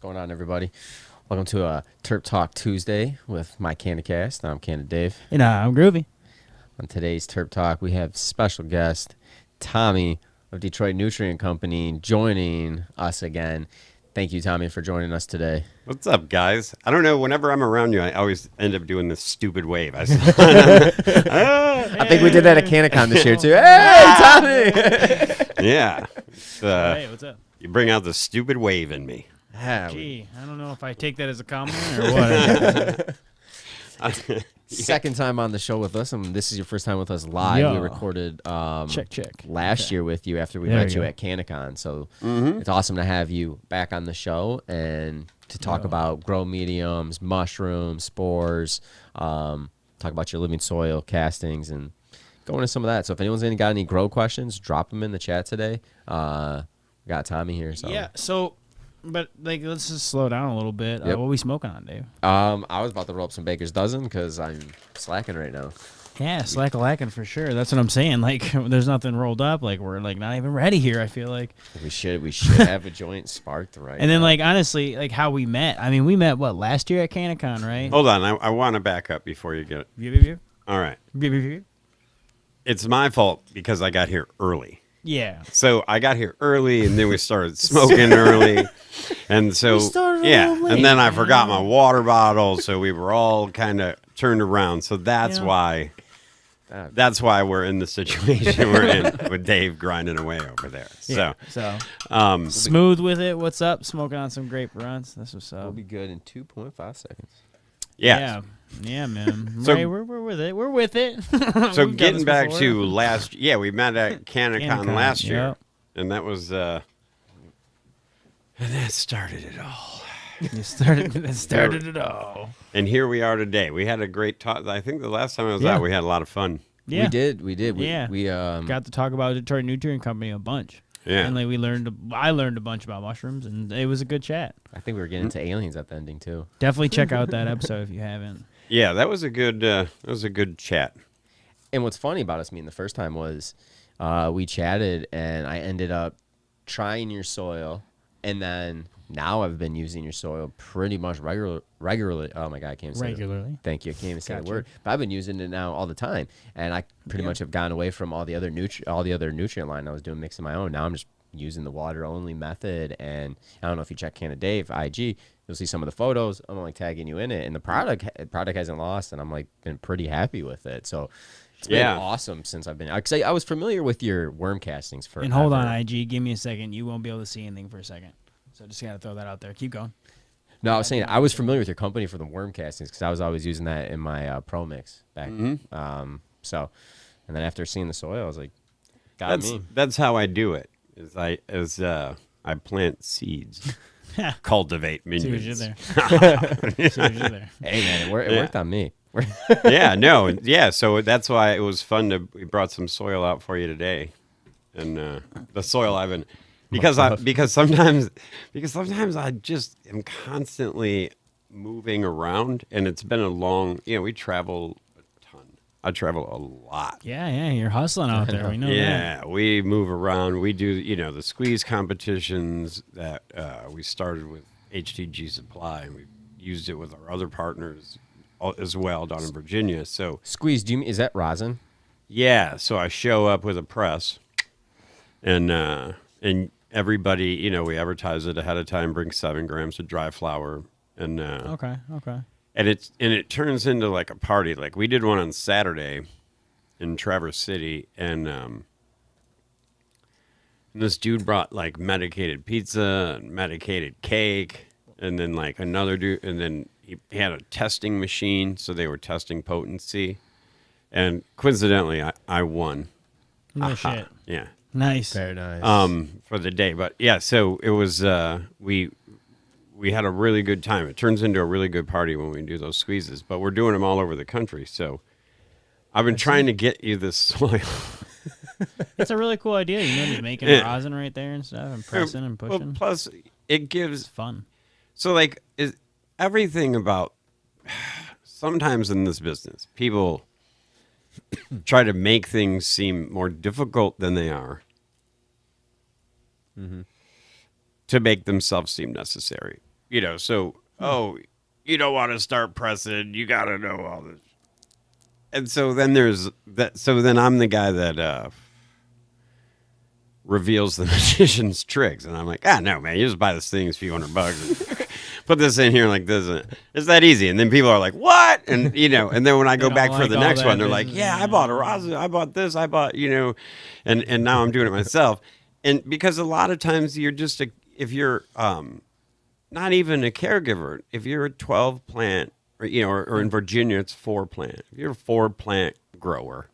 going on, everybody? Welcome to a Terp Talk Tuesday with my CanadaCast. I'm Canada Dave. And I'm Groovy. On today's Terp Talk, we have special guest Tommy of Detroit Nutrient Company joining us again. Thank you, Tommy, for joining us today. What's up, guys? I don't know. Whenever I'm around you, I always end up doing this stupid wave. I think we did that at CanadaCon this year, too. Hey, Tommy! Yeah. Hey, what's up? You bring out the stupid wave in me. Yeah, Gee, I don't know if I take that as a compliment or what. Second time on the show with us, and this is your first time with us live. Yeah. We recorded check. last year with you after we There met you you go. at CanadaCon. So it's awesome to have you back on the show and to talk about grow mediums, mushrooms, spores, talk about your living soil castings, and go into some of that. So if anyone's got any grow questions, drop them in the chat today. We got Tommy here. So Yeah, but let's just slow down a little bit. Yep. What are we smoking on, Dave? I was about to roll up some Baker's Dozen because I'm slacking right now. Yeah, slack-a-lacking for sure. That's what I'm saying. Like, there's nothing rolled up. Like, we're like not even ready here. I feel like. We should have a joint sparked right. And then, now. like, honestly, like how we met. I mean, we met last year at CanadaCon, right? Hold on. I want to back up before you get it. Yeah. All right. It's my fault because I got here early. Yeah. So I got here early, and then we started smoking early. And so, started a yeah. little late, And then I man. forgot my water bottle, so we were all kind of turned around. So that's Yeah. why. That's why we're in the situation we're in with Dave grinding away over there. Yeah. So, Smooth with it. What's up? Smoking on some grape runs. That's what's up. We'll be good in 2.5 seconds. yes. Yeah, man. So- Right, we're with it. We're with it. So We've done getting this back before. to last, we met at CanadaCon CanadaCon, last year, yep. and that was, and that started it all. It started it all. And here we are today. We had a great talk. I think the last time I was Yeah. out, we had a lot of fun. Yeah. We did. Yeah. We Got to talk about Detroit Nutrient Company a bunch. Yeah. And like I learned a bunch about mushrooms, and it was a good chat. I think we were getting into aliens at the ending too. Definitely check out that episode if you haven't. Yeah, that was a good chat. And what's funny about us meeting the first time was we chatted and I ended up trying your soil, and then now I've been using your soil pretty much regularly. Oh my God, I can't even say it. Regularly. Thank you. I can't even say the Gotcha. word. But I've been using it now all the time, and I pretty much have gone away from all the other nutrient line I was doing, mixing my own. Now I'm just using the water only method, and I don't know if you check Canada Dave IG, you'll see some of the photos. I'm like tagging you in it, and the product hasn't lost, and I'm like been pretty happy with it. So it's been awesome since I've been. Cause I was familiar with your worm castings for. And hold on, IG, give me a second. You won't be able to see anything for a second. So just gotta throw that out there. Keep going. No, I was saying I was familiar with your company for the worm castings because I was always using that in my Pro Mix back. So, and then after seeing the soil, I was like, That's how I do it. I plant seeds, cultivate See what minions. you did there. See what you did there. Hey man, it worked on me. So that's why it was fun we brought some soil out for you today, and the soil I've been because sometimes I just am constantly moving around, and it's been a long. We travel a ton. I travel a lot. Yeah, you're hustling out there. We know that. Yeah, we move around. We do, the squeeze competitions that we started with HTG Supply, and we used it with our other partners as well down in Virginia. So Squeeze, is that rosin? yeah, so I show up with a press, and everybody, we advertise it ahead of time. Bring 7 grams of dry flour, and Okay. and it turns into like a party. Like we did one on Saturday in Traverse City, and this dude brought like medicated pizza and medicated cake, and then like another dude, and then he had a testing machine, so they were testing potency, and coincidentally, I won. No shit. Yeah. Nice. Very nice. For the day, but yeah, so it was we had a really good time. It turns into a really good party when we do those squeezes, but we're doing them all over the country. So I've been trying to get you this soil. It's a really cool idea. Just making rosin right there and stuff, and pressing and pushing. Well, plus, it gives It's fun. so like is everything about. Sometimes in this business, people try to make things seem more difficult than they are. To make themselves seem necessary. you don't want to start pressing. You got to know all this. And so then there's that. So then I'm the guy that reveals the magician's tricks. And I'm like, no, man, you just buy this thing, it's a few $100. Put this in here like this. It's that easy. And then people are like, what? And, and then when I go back for the next one, they're like, yeah, I bought a rosin. I bought this. I bought, and now I'm doing it myself. And because a lot of times you're just, if you're not even a caregiver, if you're a 12 plant, or in Virginia, it's 4 plant. If you're a 4 plant grower,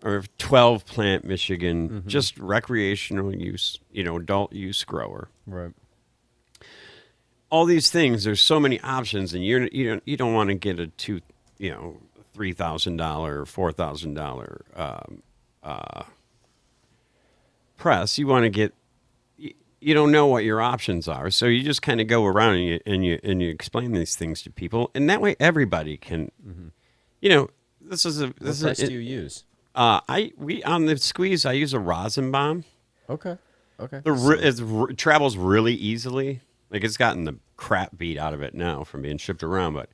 or 12 plant Michigan, just recreational use, adult use grower. Right. All these things, there's so many options, and you don't want to get a $3,000 or $4,000 press. You want to get, you don't know what your options are, so you just kind of go around and you explain these things to people, and that way everybody can, this is What test do you use? We on the squeeze, I use a rosin bomb. Okay. It travels really easily. Like, it's gotten the crap beat out of it now from being shipped around, but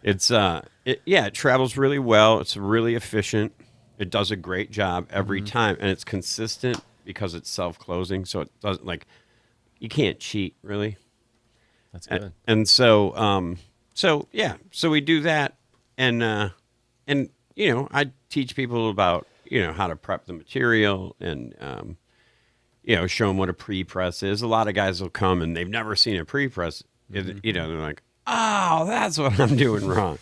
it travels really well. It's really efficient. It does a great job every time, and it's consistent because it's self-closing, so it doesn't, you can't cheat, really. That's good. And so we do that, and I teach people about, how to prep the material and, show them what a pre-press is. A lot of guys will come and they've never seen a pre-press. They're like, oh, that's what I'm doing wrong,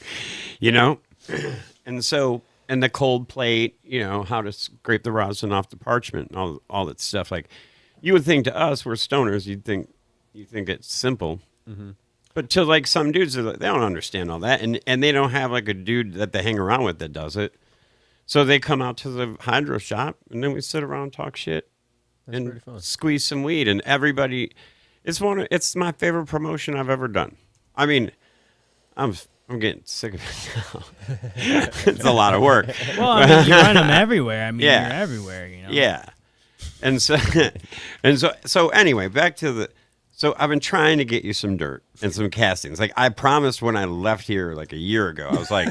And so, and the cold plate, how to scrape the rosin off the parchment and all that stuff. Like, you would think to us, we're stoners, you think it's simple. But to some dudes, they don't understand all that. And they don't have a dude that they hang around with that does it. So they come out to the hydro shop and then we sit around and talk shit. That's and pretty fun. Squeeze some weed, and everybody. It's my favorite promotion I've ever done. I mean, I'm getting sick of it now. It's a lot of work. Well, I mean, you run them everywhere. I mean, you're everywhere. Yeah, and so anyway, back to the. So I've been trying to get you some dirt and some castings. Like I promised when I left here a year ago, I was like,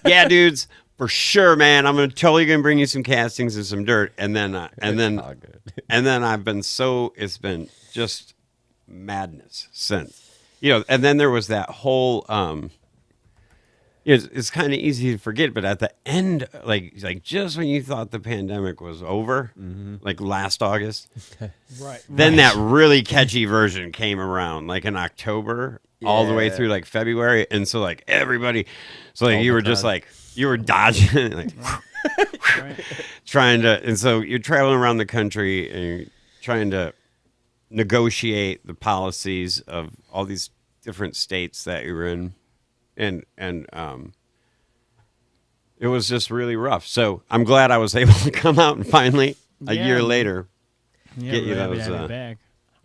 yeah, dudes. For sure, man. I'm totally gonna bring you some castings and some dirt, and then I've been it's been just madness since, And then there was that whole, it's kind of easy to forget, but at the end, like just when you thought the pandemic was over, like last August, right? Then that really catchy version came around, like in October, all the way through February, and so everybody, so you were just you were dodging, trying to, and so you're traveling around the country and you're trying to negotiate the policies of all these different states that you're in, and it was just really rough. So I'm glad I was able to come out and finally, a year later, get you those. Back.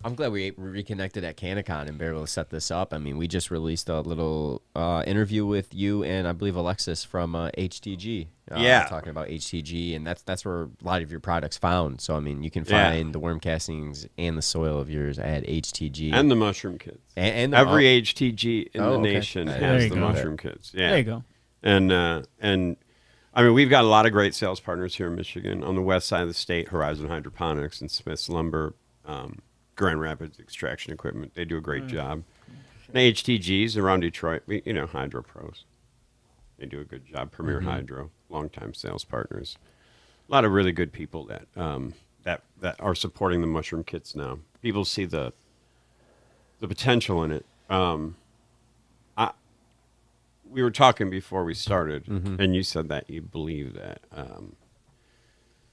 I'm glad we reconnected at CanaCon and were able to set this up. I mean, we just released a little interview with you and I believe Alexis from HTG. Talking about HTG, and that's where a lot of your products found. So, I mean, you can find the worm castings and the soil of yours at HTG. And the mushroom kits. And every HTG in the nation has the mushroom kits. Yeah. There you go. And I mean, we've got a lot of great sales partners here in Michigan. On the west side of the state, Horizon Hydroponics and Smith's Lumber, Grand Rapids Extraction Equipment. They do a great job. And HTGs around Detroit, Hydro Pros. They do a good job. Premier Hydro, longtime sales partners. A lot of really good people that are supporting the mushroom kits now. People see the potential in it. We were talking before we started, and you said that you believe that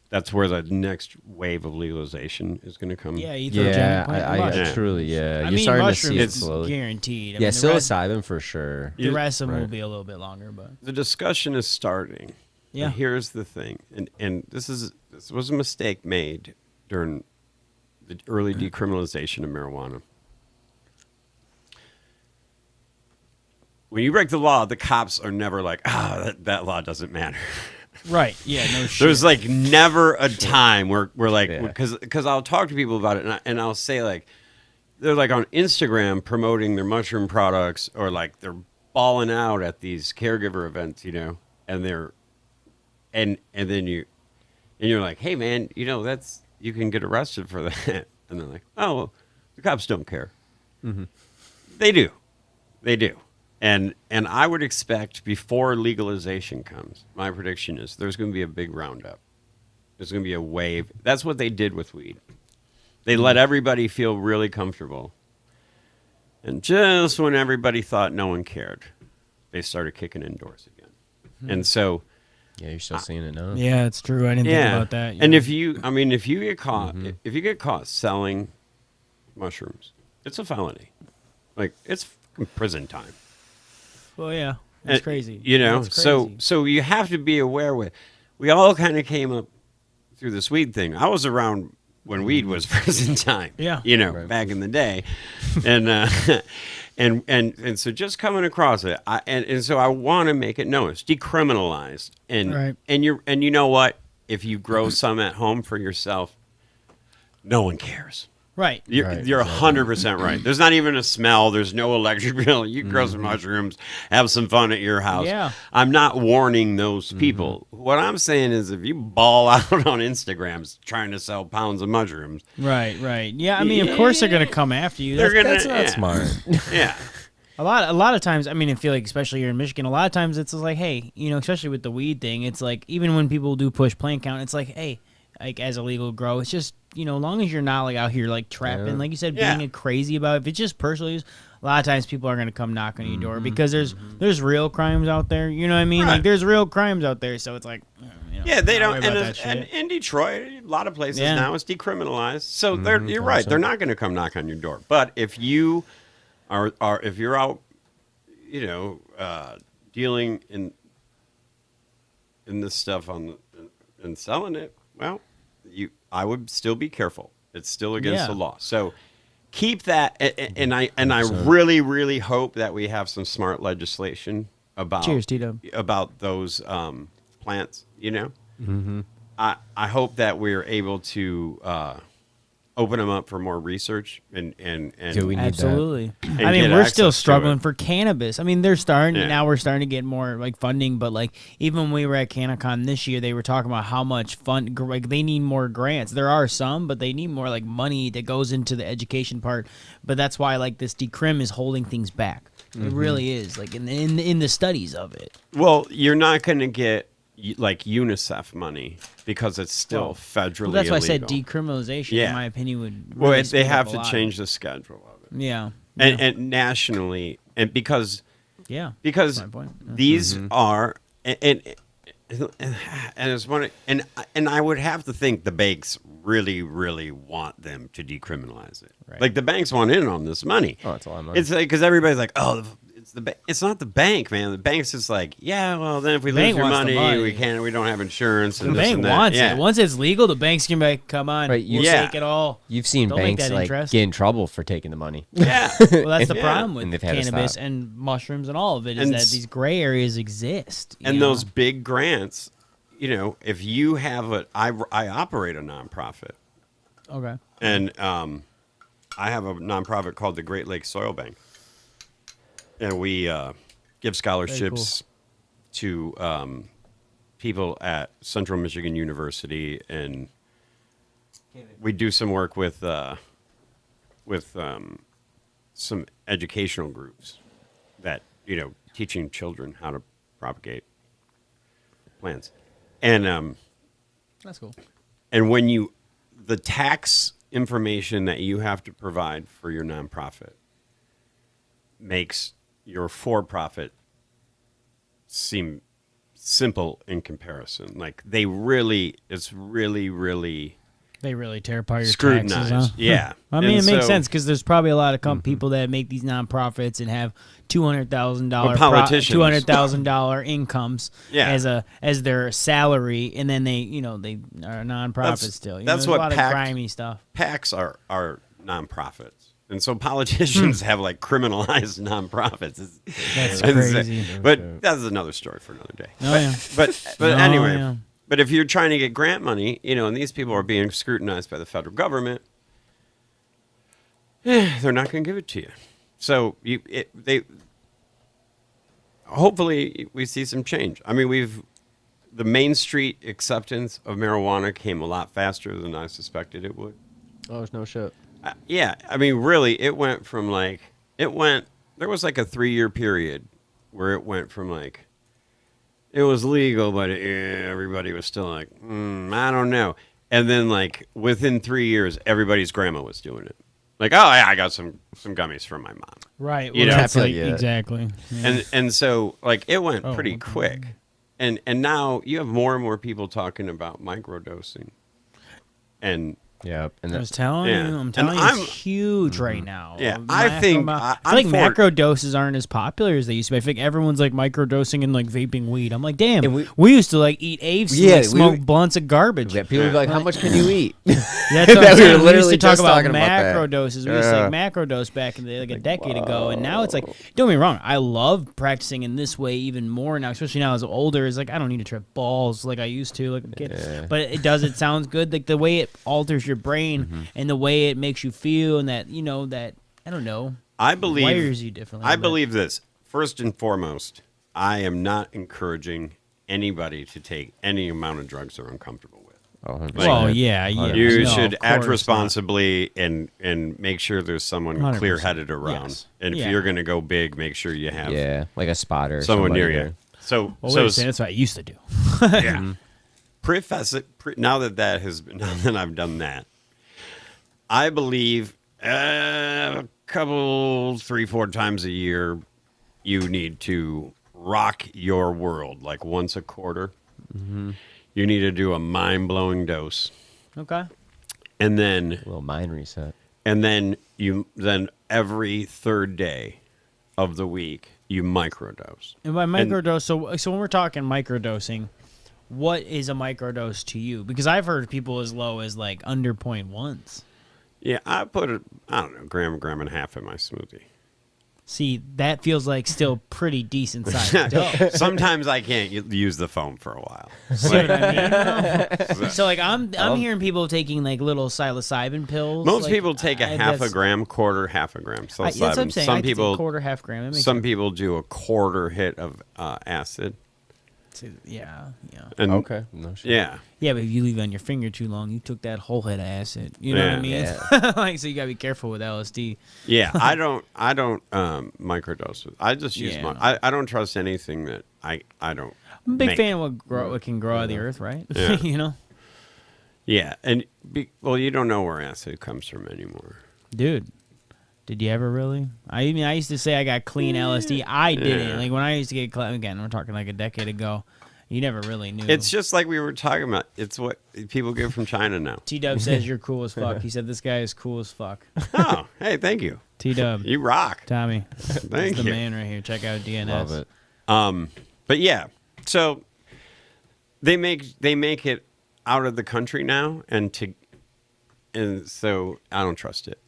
that's where the next wave of legalization is going to come. Yeah, I truly, You're starting to see it slowly. Guaranteed. Psilocybin for sure. The rest of them will be a little bit longer, but the discussion is starting. Yeah. And here's the thing, and this was a mistake made during the early decriminalization of marijuana. When you break the law, the cops are never like, that law doesn't matter. Right. Yeah. No shit. There's never a time where we're like, because I'll talk to people about it and I'll say they're like on Instagram promoting their mushroom products, or like they're balling out at these caregiver events, and you're like, hey man, that's, you can get arrested for that. And they're like, oh, well, the cops don't care. Mm-hmm. They do. And I would expect before legalization comes, my prediction is there's going to be a big roundup. There's going to be a wave. That's what they did with weed. They let everybody feel really comfortable. And just when everybody thought no one cared, they started kicking indoors again. And so... Yeah, you're still seeing it now. Yeah, it's true. I didn't think about that. And if you get caught, if you get caught selling mushrooms, it's a felony. Like, it's prison time. Well, yeah, that's crazy. That's crazy. So you have to be aware we all kind of came up through this weed thing. I was around when weed was prison time. Yeah. Right. Back in the day. And and so just coming across it, and so I want to make it known it's decriminalized. And you know what? If you grow some at home for yourself, no one cares. Right. You're 100% right. There's not even a smell. There's no electric bill. You can grow some mushrooms, have some fun at your house. Yeah. I'm not warning those people. What I'm saying is if you ball out on Instagrams trying to sell pounds of mushrooms. Right. Yeah, I mean, of course they're going to come after you. That's not smart. Yeah. A lot of times, I mean, I feel like, especially here in Michigan, a lot of times it's like, hey, especially with the weed thing, it's like, even when people do push plant count, it's like, hey, like as a legal grow, it's just, as long as you're not like out here like trapping, like you said, being crazy about it. If it's just personal use, a lot of times people are going to come knock on your door because there's real crimes out there. You know what I mean? Right. Like there's real crimes out there. So it's like, yeah, they don't. And in Detroit, a lot of places now it's decriminalized. So you're right. They're not going to come knock on your door. But if you if you're out, dealing in this stuff and selling it, well, I would still be careful. It's still against the law. So keep that. And I really, really hope that we have some smart legislation about Cheers, Tito. About those plants. Mm-hmm. I hope that we're able to open them up for more research and Do we need absolutely. And I mean, get we're still access to struggling it. for cannabis. I mean, they're starting now. Yeah. We're starting to get more like funding, but like even when we were at CanaCon this year, they were talking about how much like they need more grants. There are some, but they need more like money that goes into the education part. But that's why like this decrim is holding things back. It really is like in the studies of it. Well, you're not going to get like UNICEF money because it's still federally Well, that's why I said illegal. decriminalization. Yeah. In my opinion, would Well, really they speed have up a to lot. change the schedule of it. Yeah. And nationally, and because that's my point. Yeah. these are and it's one and I would have to think the banks really, really want them to decriminalize it. Right. Like the banks want in on this money. Oh, it's a lot of money. It's like because everybody's like, oh, it's not the bank, man. The bank's just like, yeah, well, then if we lose bank your wants the money, money. we don't have insurance. And The this bank and that. wants Yeah. it. Once it's legal, the banks can be like, come on, Right, we'll yeah. take it all. You've seen Don't make banks that like interest. get in trouble for taking the money. Yeah. Well, that's the Yeah. problem And with they've had to cannabis stop. and mushrooms and all of it is And that s- these gray areas exist. you And know? those big grants, if you have I operate a nonprofit. Okay. And I have a nonprofit called the Great Lakes Soil Bank. And we give scholarships to people at Central Michigan University. And we do some work with some educational groups that, teaching children how to propagate plants. And That's cool. and when the tax information that you have to provide for your nonprofit makes your for-profit seem simple in comparison. Like it's really They really tear apart your scrutinized. taxes, huh? Yeah. I mean, And it makes so- sense because there's probably a lot of people that make these nonprofits and have $200,000 Or politicians. $200,000 incomes Yeah. as their salary, and then they are nonprofits still. That's there's what a lot of PAC grimy stuff. PACs are nonprofits. And so politicians have like criminalized nonprofits. That's And so- crazy. But that's another story for another day. Oh, yeah. But Oh, anyway, yeah. but if you're trying to get grant money, and these people are being scrutinized by the federal government, they're not going to give it to you. So hopefully we see some change. I mean, the Main Street acceptance of marijuana came a lot faster than I suspected it would. Oh, there's no shit. Yeah, I mean, really, it went from like there was like a 3-year period where it went from like it was legal, but everybody was still like, I don't know. And then like within 3 years, everybody's grandma was doing it. Like, oh yeah, I got some gummies from my mom. Right. You know, that's like, yeah. exactly. Yeah. And so like it went pretty okay. quick. And now you have more and more people talking about microdosing. And Yeah, and I was telling you, I'm And telling you, I'm- it's huge right now. Yeah, I I feel think like I'm for- macro doses aren't as popular as they used to be. I think everyone's like microdosing and like vaping weed. I'm like, damn, And we used to like eat apes Yeah, and like, smoke blunts of garbage. yeah, people would be like, "How much can you eat?" That's what That I'm we were saying. We used literally to talk just about talking about that. macro doses. We used to like macro dose back in the like a decade ago, and now it's like, don't get me wrong, I love practicing in this way even more now, especially now as I'm older. It's like I don't need to trip balls like I used to, like a kid. Yeah. But it does. It sounds good, like the way it alters your brain and the way it makes you feel, and that that I don't know. I believe wires you differently. I but- believe this. First and foremost, I am not encouraging anybody to take any amount of drugs they're uncomfortable with. Oh, 100%. Well, yeah. You No, should of act course responsibly and make sure there's someone 100%. clear-headed around. Yes. And if Yeah. you're going to go big, make sure you have Yeah, like a spotter. Or someone somebody near you. there. So, Well, wait a second, that's what I used to do. yeah. Preface it. Now that now that I've done that, I believe a couple, 3-4 times a year, you need to rock your world like once a quarter. You need to do a mind-blowing dose, Okay. and then A little mind reset. then every third day of the week you microdose. And by microdose, so when we're talking microdosing, what is a microdose to you? Because I've heard people as low as like under 0.1s. Yeah, I put I don't know, gram and a half in my smoothie. See, that feels like still pretty decent size dough. Sometimes I can't use the phone for a while. See what I mean? So like I'm hearing people taking like little psilocybin pills. Most like, people take a half a gram, quarter, half a gram. So That's what I'm saying. some I take people, quarter, half gram. That makes some sense. people do a quarter hit of acid. Yeah. And Okay. No shit. Yeah. Yeah, but if you leave it on your finger too long, you took that whole head of acid. You know what I mean? Yeah. Like, so you gotta be careful with LSD. Yeah. I don't microdose. I just use Yeah, my. no. I don't trust anything that I don't. I'm a big make. fan of what can grow out of the earth, right? Yeah. You know, Yeah, and you don't know where acid comes from anymore. dude. Did you ever really? I mean, I used to say I got clean LSD. I didn't. Yeah. Like when I used to get again, we're talking like a decade ago. You never really knew. It's just like we were talking about. It's what people get from China now. T-Dub says you're cool as fuck. He said this guy is cool as fuck. Oh, hey, thank you. T-Dub, You rock. Tommy, Thank that's the you. man right here. Check out DNS. Love it. But yeah, so they make it out of the country now, and so I don't trust it.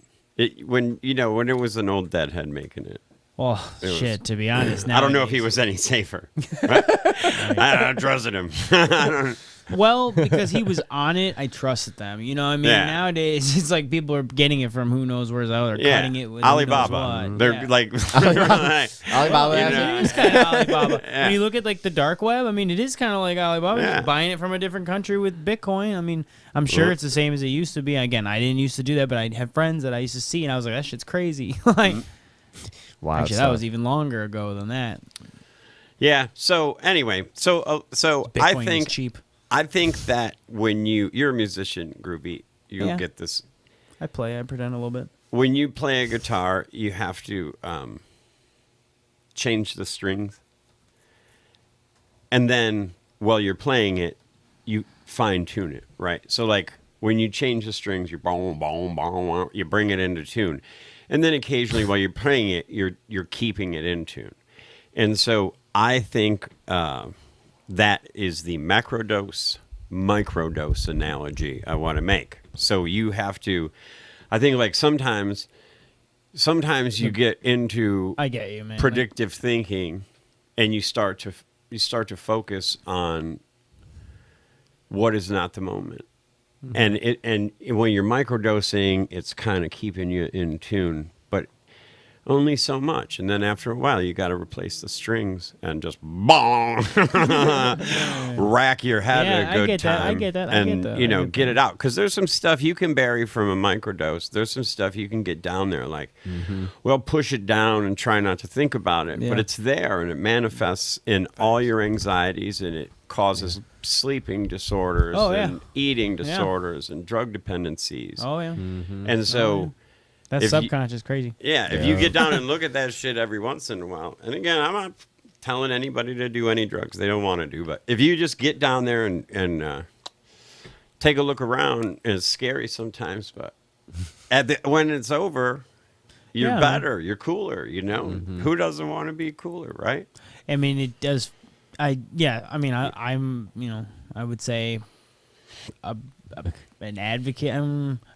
When it was an old deadhead making it. Well, was- shit. To be honest, I don't know if he nowadays- was any safer. I trusted him. I don't, Well, because he was on it, I trusted them. You know what I mean? Yeah. Nowadays, it's like people are getting it from who knows where's out. They're yeah, cutting it with who knows Alibaba. what. They're Yeah. like Alibaba. You has know. it? It is kind of Alibaba. Yeah. When you look at like the dark web, I mean, it is kind of like Alibaba. Yeah. Just buying it from a different country with Bitcoin. I mean, I'm sure Well- it's the same as it used to be. Again, I didn't used to do that, but I have friends that I used to see, and I was like, that shit's crazy. Like, Wow. actually, that was even longer ago than that. Yeah. So anyway, so Bitcoin is cheap. I think that when you're a musician, Groovy, you'll Yeah. get this. I pretend a little bit. When you play a guitar, you have to change the strings, and then while you're playing it, you fine tune it, right? So like when you change the strings, you boom, boom, boom, you bring it into tune, and then occasionally while you're playing it, you're keeping it in tune, and so I think that is the macrodose microdose analogy I want to make. So you have to, I think like sometimes you get into I get you, man. predictive thinking, and you start to focus on what is not the moment. and when you're microdosing, it's kind of keeping you in tune, but only so much. And then after a while, you got to replace the strings and just bong, rack your head Yeah, a good I get time. that. I get that. I And get that. you I know, get get that. it out, because there's some stuff you can bury from a microdose. There's some stuff you can get down there, like, well, push it down and try not to think about it. Yeah. But it's there, and it manifests in all your anxieties, and it causes sleeping disorders Oh, yeah. and eating Yeah. disorders and drug dependencies. Oh yeah, And so, that's if you- subconscious crazy. yeah, if you get down and look at that shit every once in a while, and again, I'm not telling anybody to do any drugs they don't want to do, but if you just get down there and take a look around, it's scary sometimes, but when it's over, you're Yeah. better, you're cooler, you know? Who doesn't want to be cooler, right? I mean, it does. I'm I would say an advocate,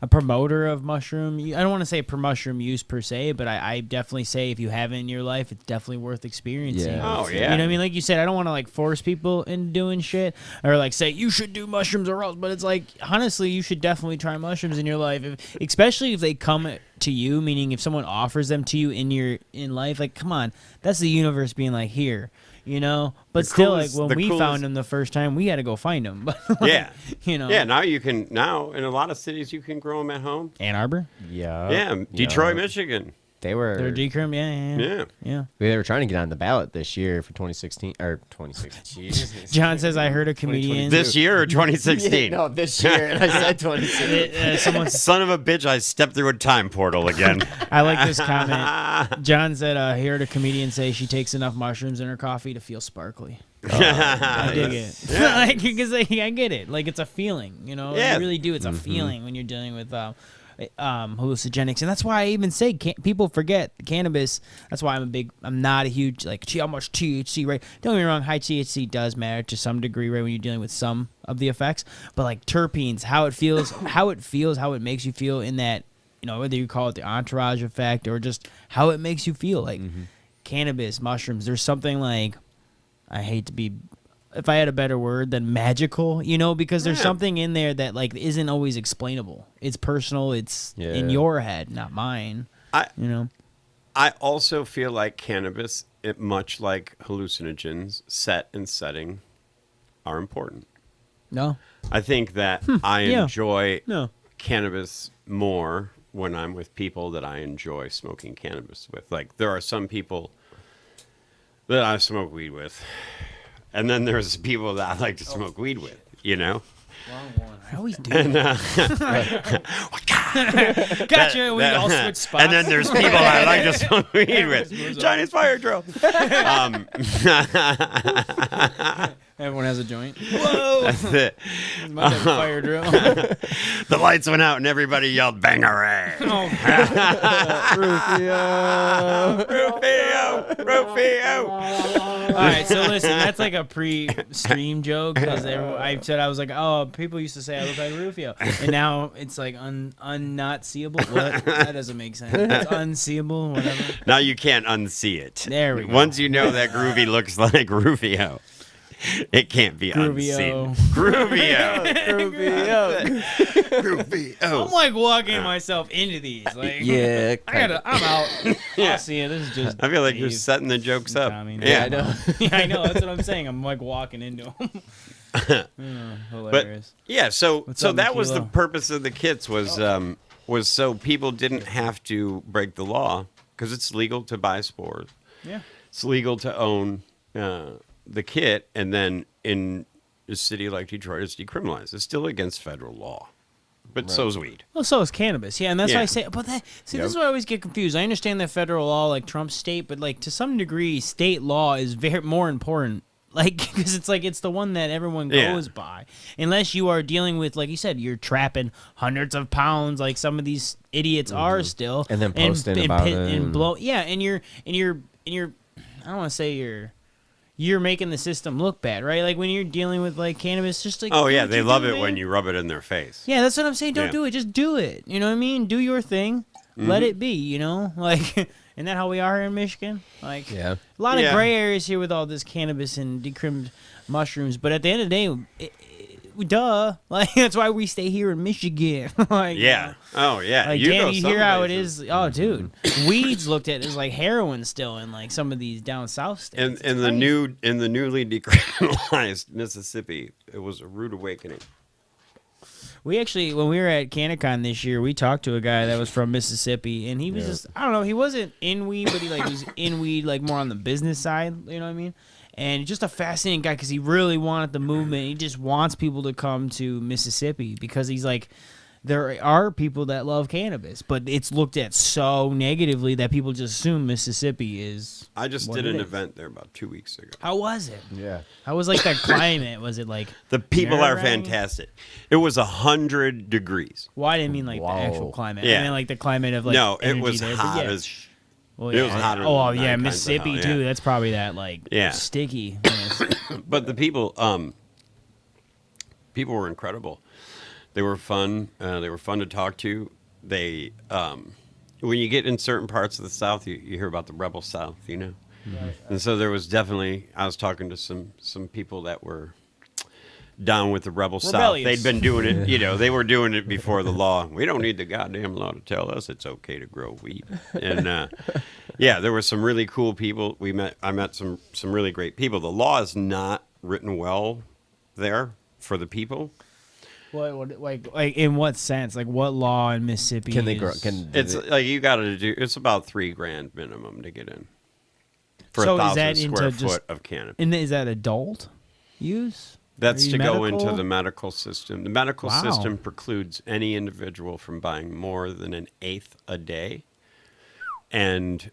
a promoter of mushroom. I don't want to say per mushroom use per se, but I definitely say if you have it in your life, it's definitely worth experiencing. Yeah. Oh, yeah. You know what I mean? Like you said, I don't want to like force people into doing shit or like say you should do mushrooms or else. But it's like honestly, you should definitely try mushrooms in your life, especially if they come to you. Meaning, if someone offers them to you in life, like come on, that's the universe being like here. You know, but The still, coolest- like when the we coolest- found them the first time, we had to go find them. But like, Yeah. you know, Yeah, now in a lot of cities, you can grow them at home. Ann Arbor, Yeah. Yeah, Detroit, Michigan. They were. they're decrim, Yeah. yeah. They were trying to get on the ballot this year for 2016 or 2016. Jesus. John says I heard a comedian. This year or 2016? No, this year, and I said 2016. Someone, Son of a bitch, I stepped through a time portal again. I like this comment. John said, I heard a comedian say she takes enough mushrooms in her coffee to feel sparkly. I dig it. Like, because I get it. Like, it's a feeling, you know? Yeah. You really do. It's a feeling when you're dealing with hallucinogenics. And that's why I even say people forget cannabis. That's why I'm not a huge, like, how much THC, right? Don't get me wrong, high THC does matter to some degree, right, when you're dealing with some of the effects. But, like, terpenes, how it feels, how it makes you feel in that, you know, whether you call it the entourage effect or just how it makes you feel. Like, cannabis, mushrooms, there's something like, I hate to be, if I had a better word than magical, you know, because there's something in there that like isn't always explainable. It's personal. It's in your head, not mine. I also feel like cannabis, much like hallucinogens, set and setting are important. No. I think that I yeah. enjoy No. cannabis more when I'm with people that I enjoy smoking cannabis with. Like, there are some people that I smoke weed with, and then there's people that I like to smoke weed with, you know? I always do. And, Gotcha. We all switch spots. and then there's people I like to smoke weed with. Chinese fire drill. Everyone has a joint. Whoa. That's it. Might have a fire drill. The lights went out and everybody yelled bangarang. Oh, Rufio. all right, so listen, that's like a pre-stream joke because I said I was like, oh, people used to say I look like Rufio, and now it's like not seeable. What? That doesn't make sense. It's unseeable, whatever. Now you can't unsee it. There we go. Once you know that Groovy looks like Rufio, it can't be Groovio. unseen. Groovio. Groovio. I'm like walking myself into these. Like, Yeah, I'm out. I'll see it. This is just. I feel like you're Dave setting the jokes up. Tommy. Yeah, I know. Yeah, I know. That's what I'm saying. I'm like walking into them. Hilarious. Yeah, so What's so up, that was the Makilo? purpose of the kits was so people didn't have to break the law, because it's legal to buy spores. Yeah. It's legal to own the kit, and then in a city like Detroit, it's decriminalized. It's still against federal law, but so's weed. Well, so is cannabis. Yeah, and that's why Yeah. I say. But this is where I always get confused. I understand that federal law like trumps state, but like to some degree, state law is more important. Like, because it's like it's the one that everyone Yeah. goes by, unless you are dealing with, like you said, you're trapping hundreds of pounds, like some of these idiots are still, And then posting about it and and- blow. Yeah, and you're. I don't want to say you're making the system look bad, right? Like when you're dealing with like cannabis, just like Oh do yeah, what they you love do, it man. when you rub it in their face. Yeah, that's what I'm saying. Don't Yeah. do it. Just do it. You know what I mean? Do your thing. Let it be, you know? Like, isn't that how we are here in Michigan? Like, Yeah. a lot Yeah. of gray areas here with all this cannabis and decrimmed mushrooms. But at the end of the day, duh. Like that's why we stay here in Michigan. Like, Yeah. Oh yeah. Like, You damn, go you some hear how it places. is. Oh, dude, weeds looked at as like heroin still in like some of these down south states. In It's the crazy. newly decriminalized Mississippi, it was a rude awakening. We actually, when we were at CannaCon this year, we talked to a guy that was from Mississippi, and he was just, I don't know, he wasn't in weed, but he like was in weed like more on the business side, you know what I mean? And just a fascinating guy because he really wanted the movement. He just wants people to come to Mississippi because he's like, there are people that love cannabis, but it's looked at so negatively that people just assume Mississippi is. I just what did it an is. event there about 2 weeks ago. How was it? Yeah. How was like the climate? Was it like The people are nerve-wracking? fantastic. It was 100 degrees. Well, I didn't mean like the actual Wow. climate. Yeah. I mean like the climate of like No, it energy was there, but hot yeah. as. Well, It was hotter Oh, than yeah, nine kinds of Mississippi hell, too. yeah. That's probably that like Yeah. sticky. But the people were incredible. They were fun. They were fun to talk to. They when you get in certain parts of the South, you hear about the rebel South, you know. And so there was definitely. I was talking to some people that were down with the rebel South. Rebellious. They'd been doing it. You know, they were doing it before the law. We don't need the goddamn law to tell us it's okay to grow weed. And yeah, there were some really cool people. I met some really great people. The law is not written well there for the people. What like in what sense? Like what law in Mississippi? Can they grow? is- It's like you got to do. It's about $3,000 minimum to get in for So is 1,000 that into square just- foot of cannabis. And is that adult use? That's Are to you go into medical? the medical system. The medical Wow. system precludes any individual from buying more than an eighth a day, and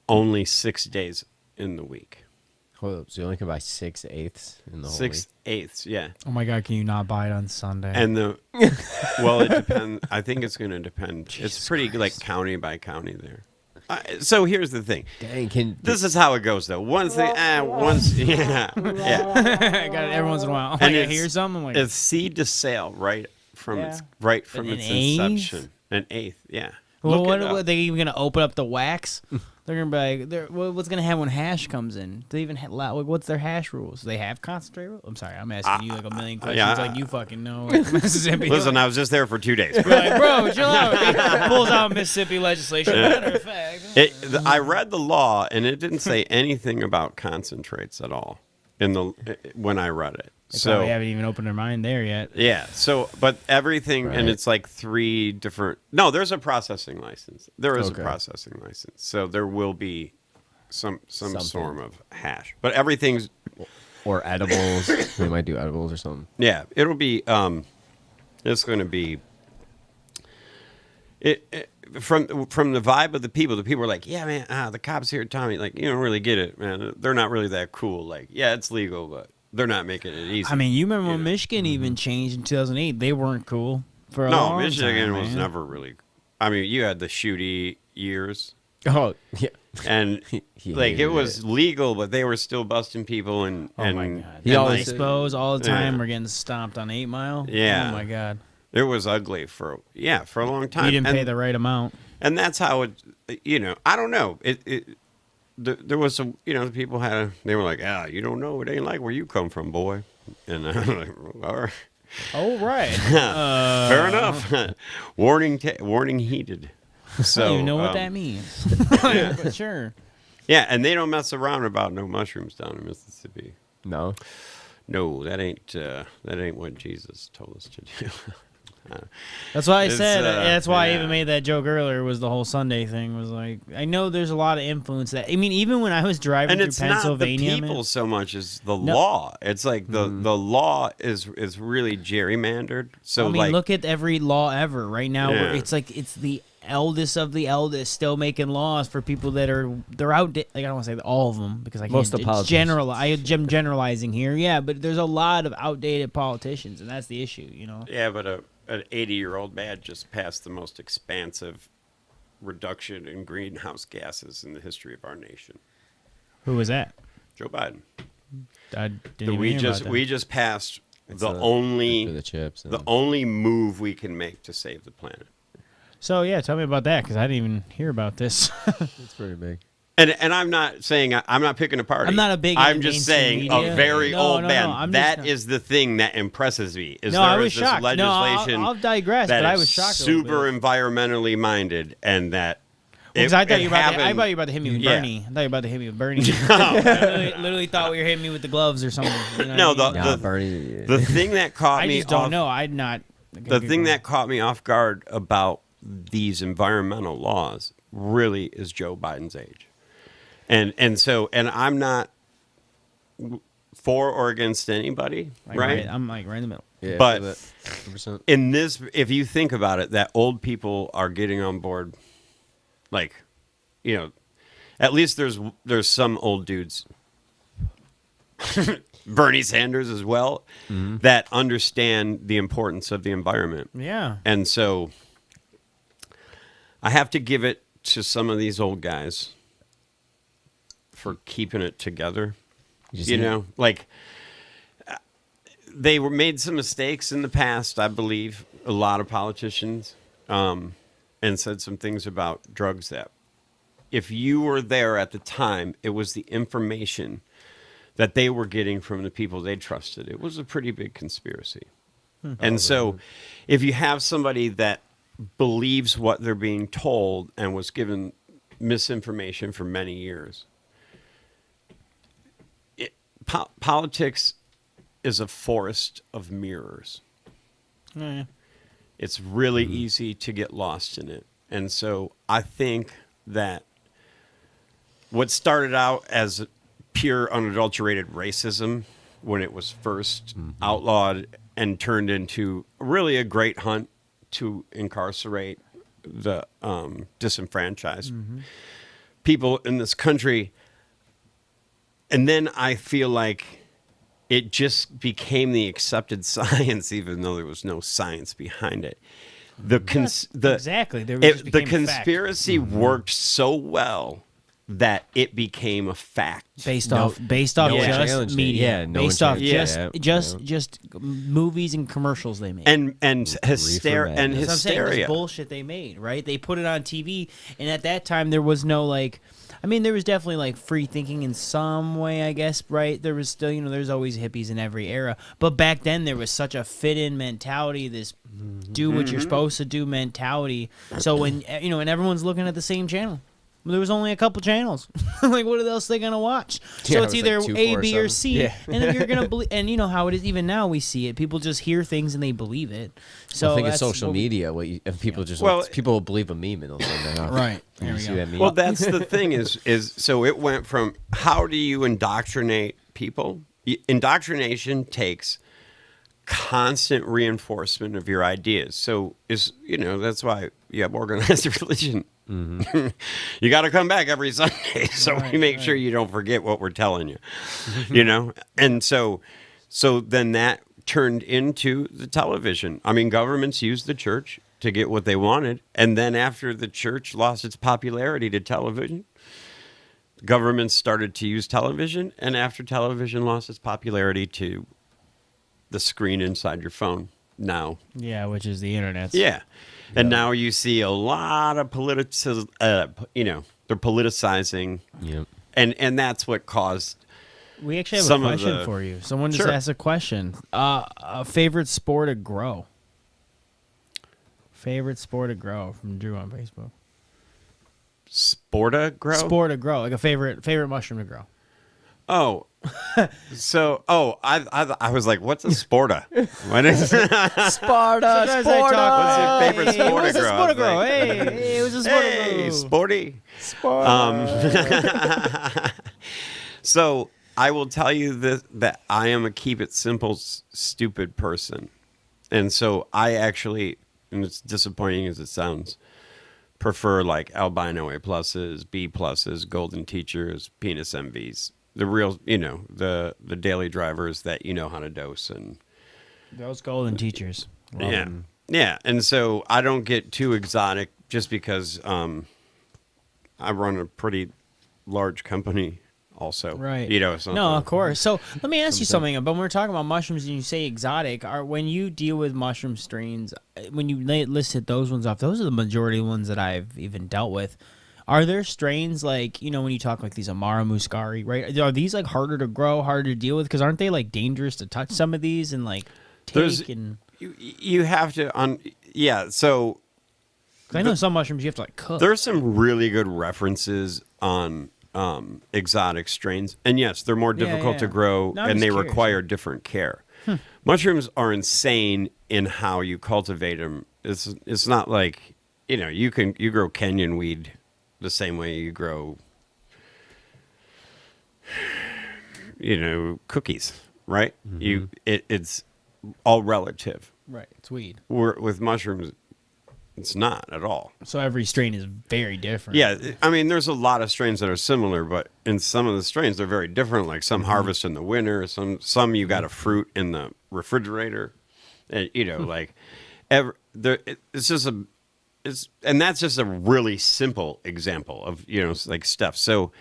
only 6 days in the week. Hold up, so you only can buy 6/8 in the whole 6/8, yeah. Oh my God! Can you not buy it on Sunday? And well, it depends. I think it's going to depend. It's pretty like county by county there. So here's the thing. week. Dang, can This is how it goes though. Once yeah, yeah. I got it every once in a while. And Like I it's- hear something I'm like It's seed to sale right from Yeah. its An its eighth? inception. An eighth, yeah. well, Look it what up. they even gonna open up the wax? They're gonna be like, what's gonna happen when hash comes in? Do they even what's their hash rules? Do they have concentrate rules? I'm sorry, I'm asking you like a million questions, yeah. like you fucking know. Like Mississippi. Listen, I was just there for 2 days. You're like, bro, chill out. He pulls out Mississippi legislation. Matter of fact, I read the law, and it didn't say anything about concentrates at all when I read it. they So probably haven't even opened their mind there yet. yeah, but everything, and Right. it's like 3 different. No, there's a processing license. There is Okay. a processing license, so there will be some Something. form of hash, but everything's or edibles. They might do edibles or something. yeah. It'll be it's going to be from the vibe of the people. The people are like, yeah, man, the cops here, Tommy, like you don't really get it, man. They're not really that cool. Like, yeah, it's legal, but they're not making it easy. I mean, you remember when Yeah. Michigan even changed in 2008? They weren't cool for a no, long Michigan time, was man. never really. I mean, you had the shooty years, Oh yeah. and He like it hated was legal, but they were still busting people and Oh and my God! He He always- expos all the time. Yeah. We're getting stomped on 8 Mile. Yeah. Oh my God! it was ugly for a long time. We didn't and, pay the right amount. and that's how it. I don't know. There was some. People they were like, you don't know. It ain't like where you come from, boy. And I was like, all right. Oh right. Fair enough. Warning heeded. I So don't even know what that means. But sure. Yeah, and they don't mess around about no mushrooms down in Mississippi. No. No, that ain't what Jesus told us to do. That's why I It's, said. That's why I yeah. even made that joke earlier. Was the whole Sunday thing? Was like I know there's a lot of influence that. I mean, even when I was driving And through it's not the Pennsylvania, man- people so much as the No. law. It's like the law is really gerrymandered. So I mean, like look at every law ever right now. Where Yeah. it's like it's the eldest of the eldest still making laws for people that they're out. Like I don't want to say all of them because I can't. Most of It's politicians. I'm generalizing here. Yeah, but there's a lot of outdated politicians, and that's the issue. You know. yeah, but an 80-year-old man just passed the most expansive reduction in greenhouse gases in the history of our nation. Who was that? Joe Biden. I didn't even We hear just about that. we just passed It's the for only the chips. the only move we can make to save the planet. So yeah, tell me about that because I didn't even hear about this. It's pretty big. And I'm not saying I'm not picking a party. I'm not a big I'm into just mainstream saying media. a very No, old no, man. no, I'm That just is the thing that impresses me. Is No, there I was is this shocked. legislation No, I'll digress, that but I is was shocked a little super environmentally minded, and that. Because I thought you were about to hit me with Yeah. Bernie. I thought you were about to hit me with Bernie. I literally thought we were hitting me with the gloves or something. You know No, what I mean? Nah, Bernie. The thing that caught I me just don't off, know. I'm not. the thing that caught me off guard about these environmental laws really is Joe Biden's age. And I'm not for or against anybody, right? I'm like right in the middle. Yeah, But 100%. in this, if you think about it, that old people are getting on board, like, you know, at least there's some old dudes, Bernie Sanders as well, that understand the importance of the environment. Yeah. And so I have to give it to some of these old guys for keeping it together. You know, like they made some mistakes in the past, I believe, a lot of politicians, and said some things about drugs that if you were there at the time, it was the information that they were getting from the people they trusted. It was a pretty big conspiracy. And so if you have somebody that believes what they're being told and was given misinformation for many years, politics is a forest of mirrors. Yeah. It's really easy to get lost in it. And so I think that what started out as pure unadulterated racism when it was first outlawed and turned into really a great hunt to incarcerate the disenfranchised people in this country. And then I feel like it just became the accepted science, even though there was no science behind it. Exactly. The conspiracy worked so well that it became a fact. Based off just media. Based off just movies and commercials they made. And hysteria. That's what I'm saying, this bullshit they made, right? They put it on TV, and at that time there was no there was definitely free thinking in some way, I guess, right? There was still, there's always hippies in every era. But back then there was such a fit-in mentality, this do what you're supposed to do mentality. So when, and everyone's looking at the same channel. There was only a couple channels. What else are they going to watch? So it's either A, B, or C. Yeah. And then you're going to believe, and you know how it is, even now we see it. People just hear things and they believe it. So I think it's social media. If people people will believe a meme and they'll say that. Right. There we go. Well, that's the thing is so it went from how do you indoctrinate people? Indoctrination takes constant reinforcement of your ideas. So that's why you have organized religion. You got to come back every Sunday, so we make sure you don't forget what we're telling you, And so then that turned into the television. I mean, governments used the church to get what they wanted, and then after the church lost its popularity to television, governments started to use television, and after television lost its popularity to the screen inside your phone now. Yeah, which is the internet. Yeah. And now you see a lot of they're politicizing. Yep. And that's what caused. We actually have a question for you. Someone just asked a question. A favorite sport to grow? Favorite sport to grow from Drew on Facebook. Sport to grow? Sport to grow. Like a favorite mushroom to grow. Oh. I was like, what's a sporta? What is Sparta? What's your favorite sport to grow? Sport to grow. Hey, it was a sport to grow. Hey, sporty. So I will tell you that I am a keep it simple, stupid person. And so I actually, and it's disappointing as it sounds, prefer albino A+, B+, golden teachers, penis MVs. The real, the daily drivers that how to dose and those golden teachers. Yeah. And so I don't get too exotic just because I run a pretty large company also. Right. No, of course. So let me ask you something. But when we're talking about mushrooms and you say exotic, when you deal with mushroom strains, when you listed those ones off, those are the majority ones that I've even dealt with. Are there strains like, when you talk like these Amara Muscari, right? Are these like harder to grow, harder to deal with? Because aren't they like dangerous to touch some of these and like take and? You have to So. Cause I know some mushrooms you have to like cook. There's some really good references on exotic strains, and yes, they're more difficult to grow, No, and they curious. require different care. Mushrooms are insane in how you cultivate them. It's not like you grow Kenyan weed the same way you grow cookies, right? Mm-hmm. It's all relative. Right, it's weed. With mushrooms, it's not at all. So every strain is very different. Yeah, I mean, there's a lot of strains that are similar, but in some of the strains, they're very different. Like some harvest in the winter, some you got a fruit in the refrigerator, and and that's just a really simple example of like stuff. So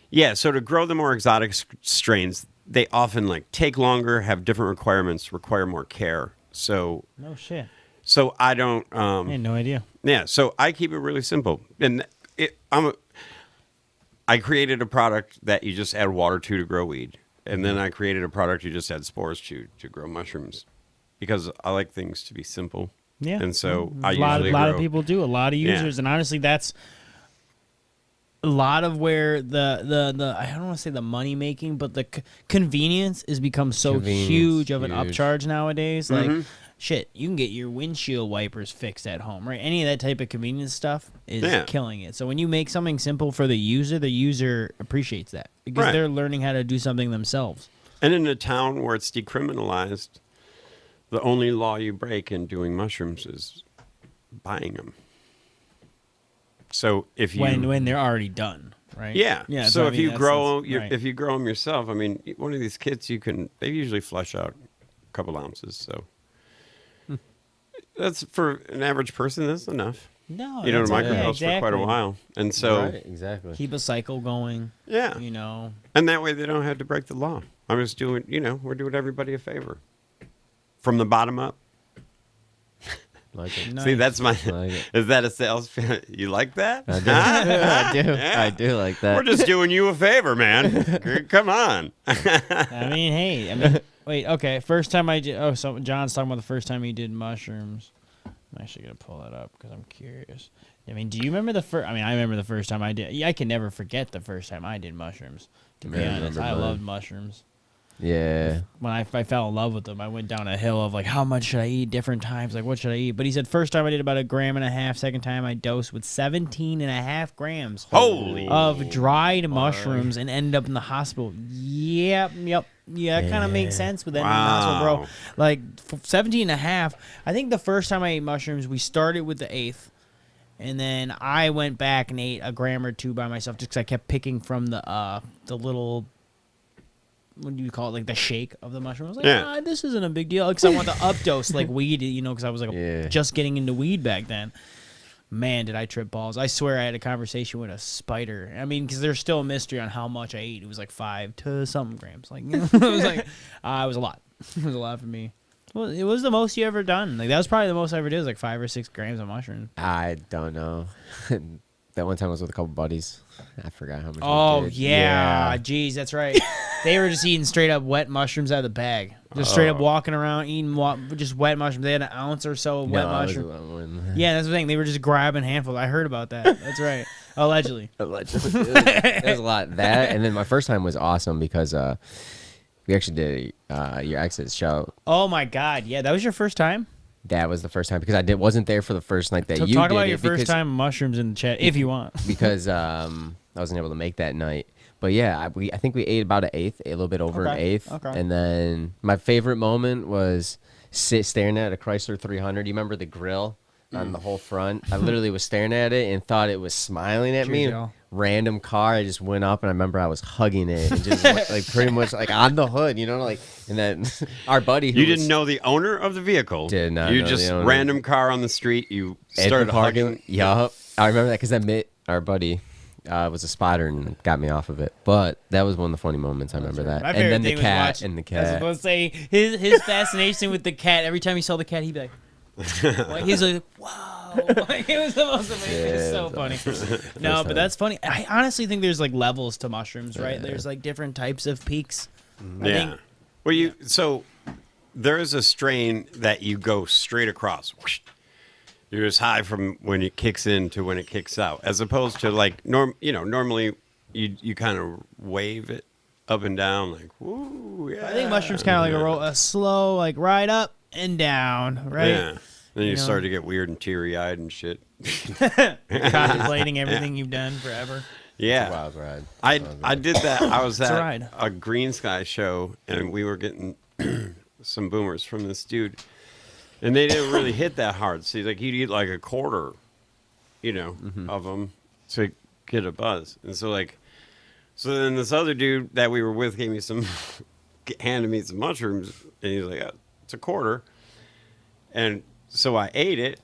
yeah, so to grow the more exotic strains, they often like take longer, have different requirements, require more care. So no shit. So I don't. I had no idea. Yeah, so I keep it really simple, and I created a product that you just add water to grow weed, and then I created a product you just add spores to grow mushrooms, because I like things to be simple. Yeah, and so a lot of people do. A lot of users, and honestly, that's a lot of where the I don't want to say the money making, but the convenience has become so huge of an upcharge nowadays. Like. Shit, you can get your windshield wipers fixed at home, right? Any of that type of convenience stuff is killing it. So when you make something simple for the user appreciates that because they're learning how to do something themselves. And in a town where it's decriminalized, the only law you break in doing mushrooms is buying them. So if you when they're already done, right? Yeah. So if you grow if you grow them yourself, I mean, one of these kits they usually flush out a couple ounces, so. That's for an average person. That's enough. No, to microdose for quite a while, and so exactly keep a cycle going. Yeah, and that way they don't have to break the law. I'm just doing, we're doing everybody a favor, from the bottom up. Like it. Nice. See, that's my. Like it. Is that a sales? You like that? I do. I do. Yeah. I do like that. We're just doing you a favor, man. Come on. I mean, wait, okay. First time I did. Oh, so John's talking about the first time he did mushrooms. I'm actually gonna pull that up because I'm curious. I mean, do you remember the first? I mean, I remember the first time I did. Yeah, I can never forget the first time I did mushrooms. To be honest, I loved mushrooms. Yeah. When I fell in love with them, I went down a hill of like, how much should I eat? Different times, like what should I eat? But he said first time I did about 1.5 grams. Second time I dosed with 17.5 grams. Holy. Of dried mushrooms and ended up in the hospital. Yep. Yeah, it kind of makes sense with that in the hospital, bro. Like 17.5. I think the first time I ate mushrooms, we started with the 1/8. And then I went back and ate 1 gram or 2 by myself just because I kept picking from the little, what do you call it, like the shake of the mushroom. I was like, this isn't a big deal because I want the updose like weed, because I was like just getting into weed back then. Man, did I trip balls. I swear I had a conversation with a spider. I mean, because there's still a mystery on how much I ate. It was like 5 to something grams. Like, it was like, it was a lot. It was a lot for me. Well, it was the most you ever done. Like, that was probably the most I ever did. It was like 5 or 6 grams of mushroom. I don't know. That one time I was with a couple buddies. I forgot how much. Oh, we did. yeah. Jeez, that's right. They were just eating straight up wet mushrooms out of the bag. Just straight up walking around eating just wet mushrooms. They had 1 ounce or so of wet mushroom. Yeah, that's the thing. They were just grabbing handfuls. I heard about that. That's right. Allegedly. Allegedly. There's a lot. That, and then my first time was awesome because we actually did your exit show. Oh, my God. Yeah, that was your first time? That was the first time because I wasn't there for the first night that you did. Talk about your first time mushrooms in the chat if you want. Because I wasn't able to make that night. But yeah, I think we ate about 1/8, a little bit over 1/8. Okay. And then my favorite moment was staring at a Chrysler 300. You remember the grill on the whole front? I literally was staring at it and thought it was smiling at me. Y'all. Random car. I just went up and I remember I was hugging it and just like pretty much like on the hood, like. And then our buddy, who didn't know the owner of the vehicle. Did not. You know just the owner. Random car on the street. You started hugging. Yup. I remember that because our buddy was a spotter and got me off of it. But that was one of the funny moments. I remember that. My And favorite then the thing was cat watching- and the I was cat. supposed to say his fascination with the cat. Every time he saw the cat, he'd be like, Like he's like, wow, like it was the most amazing. It's so funny. No, but that's funny. I honestly think there's like levels to mushrooms, right? There's like different types of peaks. Yeah. Well, so there is a strain that you go straight across. Whoosh. You're just high from when it kicks in to when it kicks out, as opposed to like normally you kind of wave it up and down like woo. Yeah. I think mushrooms kind of like a slow like ride up and down, right? Yeah. Then you start to get weird and teary eyed and shit. Contemplating everything you've done forever. Yeah. It's a wild ride. I did that. I was It's a at ride. a Green Sky show, and we were getting some boomers from this dude, and they didn't really hit that hard. See, like he'd eat like a quarter, of them to get a buzz, and so then this other dude that we were with gave me handed me some mushrooms, and he's like, "It's a quarter," and so I ate it,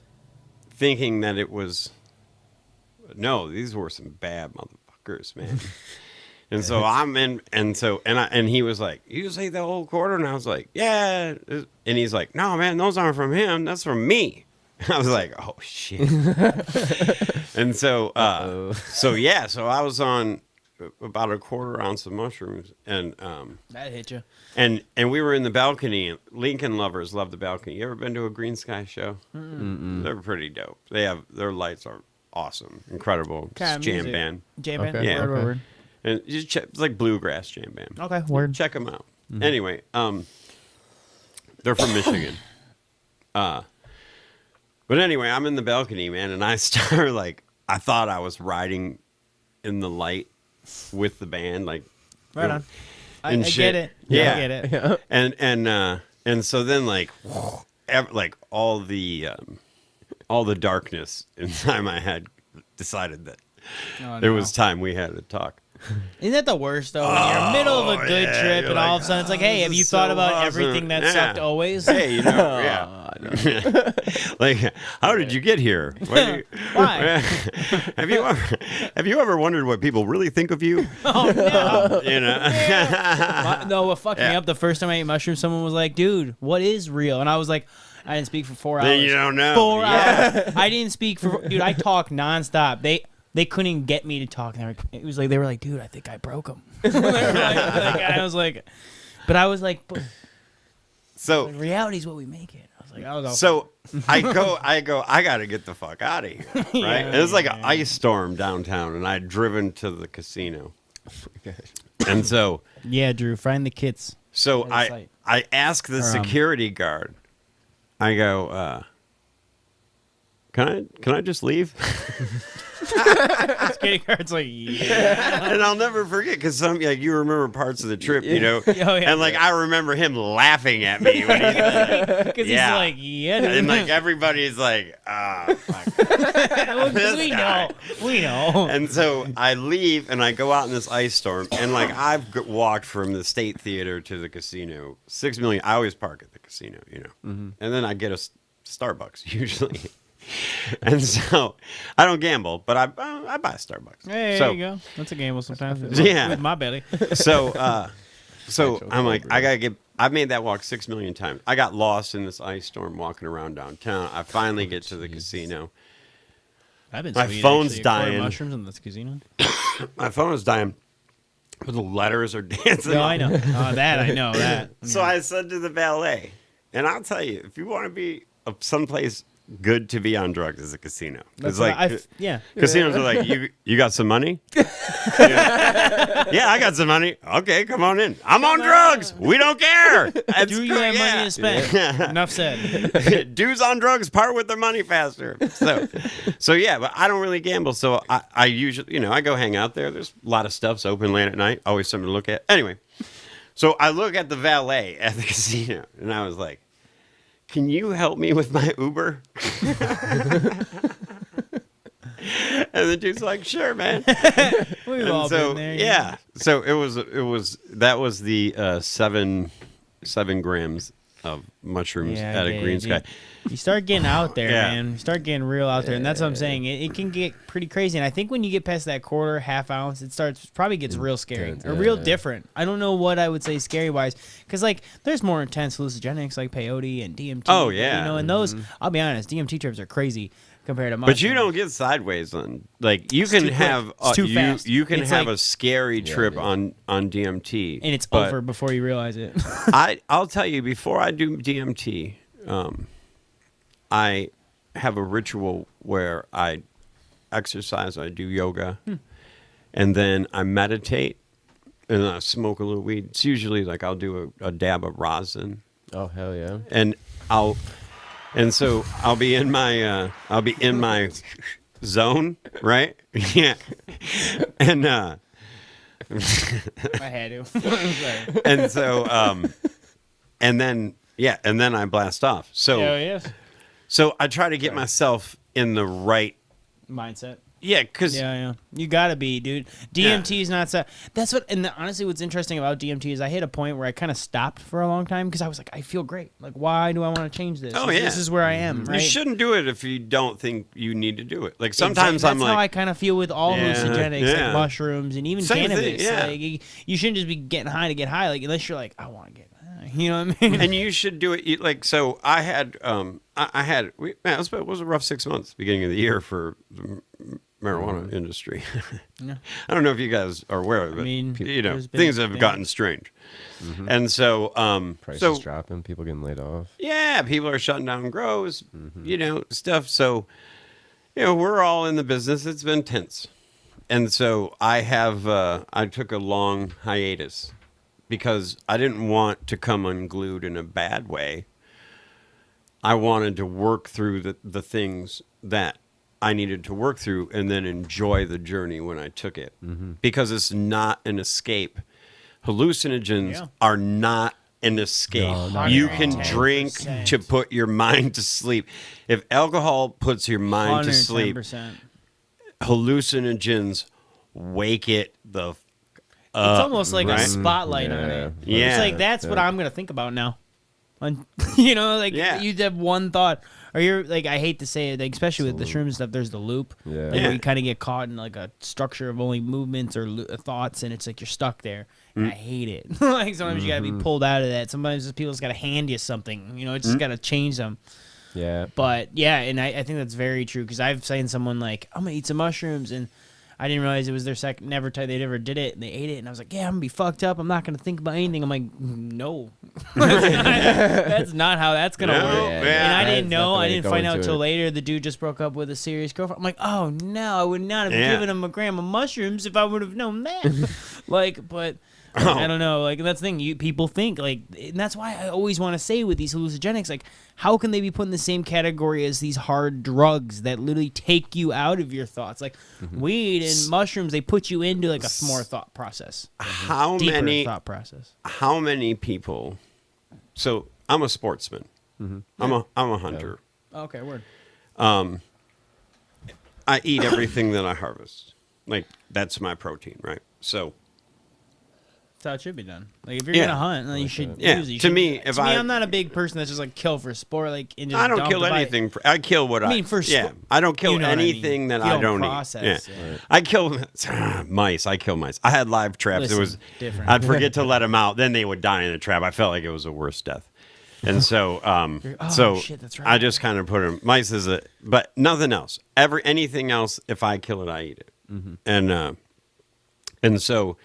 thinking that it was. No, these were some bad motherfuckers, man. And so I'm in, and he was like, "You just ate the whole quarter?" And I was like, "Yeah." And he's like, "No, man, those aren't from him. That's from me." I was like, "Oh shit." And so I was on about a quarter ounce of mushrooms, and That hit you. and we were in the balcony. Lincoln lovers love the balcony. You ever been to a Green Sky show? Mm-mm. They're pretty dope. Their lights are awesome, incredible. Kind of Jam music. band. Jam band. Yeah. Word. And you check, it's like bluegrass jam band. Okay, word. Check them out. Anyway, they're from Michigan. But anyway, I'm in the balcony, man, and I start like I thought I was riding in the light with the band, like Right on. I and get shit. it. Yeah. I get it. And so then like all the darkness inside my head decided that Oh, it no. was time we had to talk. Isn't that the worst though? When you're in the middle of a good yeah, trip you're and all like, of a sudden it's like, hey, this have you is thought so about awesome. everything that Yeah. sucked always? Hey, yeah. Like, how did you get here? Why? Have you ever wondered what people really think of you? Oh no. No, what fucked me Yeah. up the first time I ate mushrooms, someone was like, dude, what is real? And I was like, I didn't speak for 4 hours. Then you don't know. 4 Yeah. hours. I didn't speak for, dude, I talk nonstop. They couldn't get me to talk. It was like, they were like, dude, I think I broke them. I was like, but So reality's what we make it. I was like, I was all So I go, I got to get the fuck out of here, right? Yeah, And it's like an ice storm downtown, and I'd driven to the casino. And so yeah, Drew, find the kits. So Out of sight. I ask the security guard, I go, can I just leave? Security guard's like, yeah. And I'll never forget, because you remember parts of the trip, Oh, yeah. and like I remember him laughing at me when he's like, Because Yeah. he's like, yeah, dude. and like everybody's like, fuck. Well, 'cause this we guy. know. And so I leave and I go out in this ice storm, and like I've walked from the State Theater to the casino 6 million. I always park at the casino, and then I get a Starbucks usually. And so I don't gamble, but I buy a Starbucks. Hey, so, there you go. That's a gamble sometimes. Yeah. With my belly. So I'm like, I've made that walk 6 million times. I got lost in this ice storm walking around downtown. I finally get to the casino. I've been My sweet, phone's actually. A quarter dying. Mushrooms in this casino. My phone is dying. But the letters are dancing. No, I know. Oh, that I know that. So I said to the valet, and I'll tell you, if you want to be someplace good to be on drugs, is a casino. That's It's like what yeah. casinos are like, you got some money? Yeah, I got some money. Okay, come on in. I'm on drugs. We don't care. That's Do you great, have yeah. money to spend? Enough said. Dudes on drugs part with their money faster. So yeah, but I don't really gamble. So I usually, I go hang out there. There's a lot of stuff's open late at night. Always something to look at. Anyway, so I look at the valet at the casino, and I was like, can you help me with my Uber? And the dude's like, sure, man. We've And all so, been there. yeah. So that was the 7 grams of mushrooms Yeah, at I a get green it, sky. dude. You start getting out there, Yeah. man. You start getting real out there, and that's what I'm saying. It can get pretty crazy, and I think when you get past that quarter, half ounce, probably gets real scary Intense, or real yeah. different. I don't know what I would say scary wise, because like there's more intense hallucinogenics like peyote and DMT. Oh, yeah. you know, and those. I'll be honest, DMT trips are crazy compared to But you mushrooms. don't get sideways on like you It's can too quick. have It's too fast. you can It's have like- a scary trip dude. on DMT, and it's but over before you realize it. I'll tell you before I do DMT, I have a ritual where I exercise, I do yoga, and then I meditate, and then I smoke a little weed. It's usually like I'll do a dab of rosin, Oh hell yeah! so I'll be in my zone, right? Yeah, and I had to. Sorry. and so and then I blast off. So Yeah, yeah. so I try to get myself in the right. Mindset. Yeah, because Yeah. You gotta be, dude. DMT is not so. That's what. And honestly, what's interesting about DMT is I hit a point where I kind of stopped for a long time because I was like, I feel great. Like, why do I want to change this? Oh, yeah. This is where I am. Right. you shouldn't do it if you don't think you need to do it. Like sometimes Exactly. I'm That's how I like, kind of feel with all Yeah, hallucinogenics, yeah. like mushrooms and even Same thing, cannabis. yeah. Like, you shouldn't just be getting high to get high. Like, unless you're like, I want to get high. You know what I mean? and you should do it. Like so, I had it was a rough 6 months beginning of the year for the marijuana industry. Yeah. I don't know if you guys are aware of it. I mean, you know, there's been things have things. gotten strange, and so Prices dropping, people getting laid off. yeah, people are shutting down grows, you know, stuff. So, you know, we're all in the business. It's been tense. And so I took a long hiatus because I didn't want to come unglued in a bad way. I wanted to work through the things that I needed to work through and then enjoy the journey when I took it because it's not an escape. Hallucinogens Yeah. are not an escape. No, not You at can all. drink 110%. to put your mind to sleep. If alcohol puts your mind to sleep, 110%. hallucinogens wake it the f- It's up. almost like a right? spotlight on Yeah. it. Yeah. It's like that's what I'm gonna think about now. You know, like Yeah. you have one thought, or you're like, I hate to say it, like, especially with the shroom stuff. There's the loop, Yeah. like, Yeah. where you kind of get caught in like a structure of only movements or thoughts, and it's like you're stuck there. And I hate it. Like sometimes you gotta be pulled out of that. Sometimes people just gotta hand you something. You know, it's just gotta change them. Yeah. But yeah, and I think that's very true because I've seen someone like, I'm gonna eat some mushrooms, and I didn't realize it was their second they never did it, and they ate it, and I was like, yeah, I'm gonna be fucked up. I'm not gonna think about anything. I'm like, no, that's not how that's gonna No, work. yeah, And I didn't that's not know. the way I to didn't go find out into till it. later. The dude just broke up with a serious girlfriend. I'm like, oh no, I would not have Yeah. given him a gram of mushrooms if I would have known that. Like, but. I don't know, like that's the thing. People think like, and that's why I always want to say with these hallucinogenics, like, how can they be put in the same category as these hard drugs that literally take you out of your thoughts? Like weed and mushrooms, they put you into like a more thought process, How deeper many thought process. how many people so I'm a sportsman. I'm a hunter. Okay, word. I eat everything that I harvest. Like that's my protein, right? So That's how it should be done. Like if you're Yeah. gonna hunt, then you should Yeah, use it. You to should- me, if I- I'm not a big person that's just like kill for sport, like and just I don't dump kill the bite. anything. I kill what I mean, for yeah. spo- I don't kill you know what I mean. anything that If you I don't don't process, eat. yeah. Yeah. I kill mice. I kill mice. I had live traps. Listen, it was different. I'd forget to let them out. Then they would die in the trap. I felt like it was the worst death. And so, oh, shit, that's right. I just kind of put them. Mice is but nothing else. Anything else. If I kill it, I eat it. And so,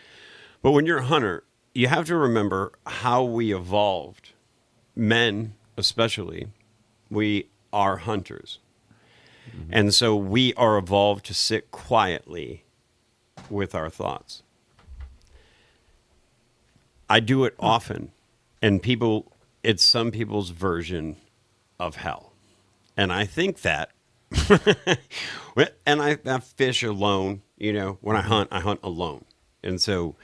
but when you're a hunter, you have to remember how we evolved. Men, especially, we are hunters. And so we are evolved to sit quietly with our thoughts. I do it often, and it's some people's version of hell. And I think that, and I fish alone, you know, when I hunt alone. And so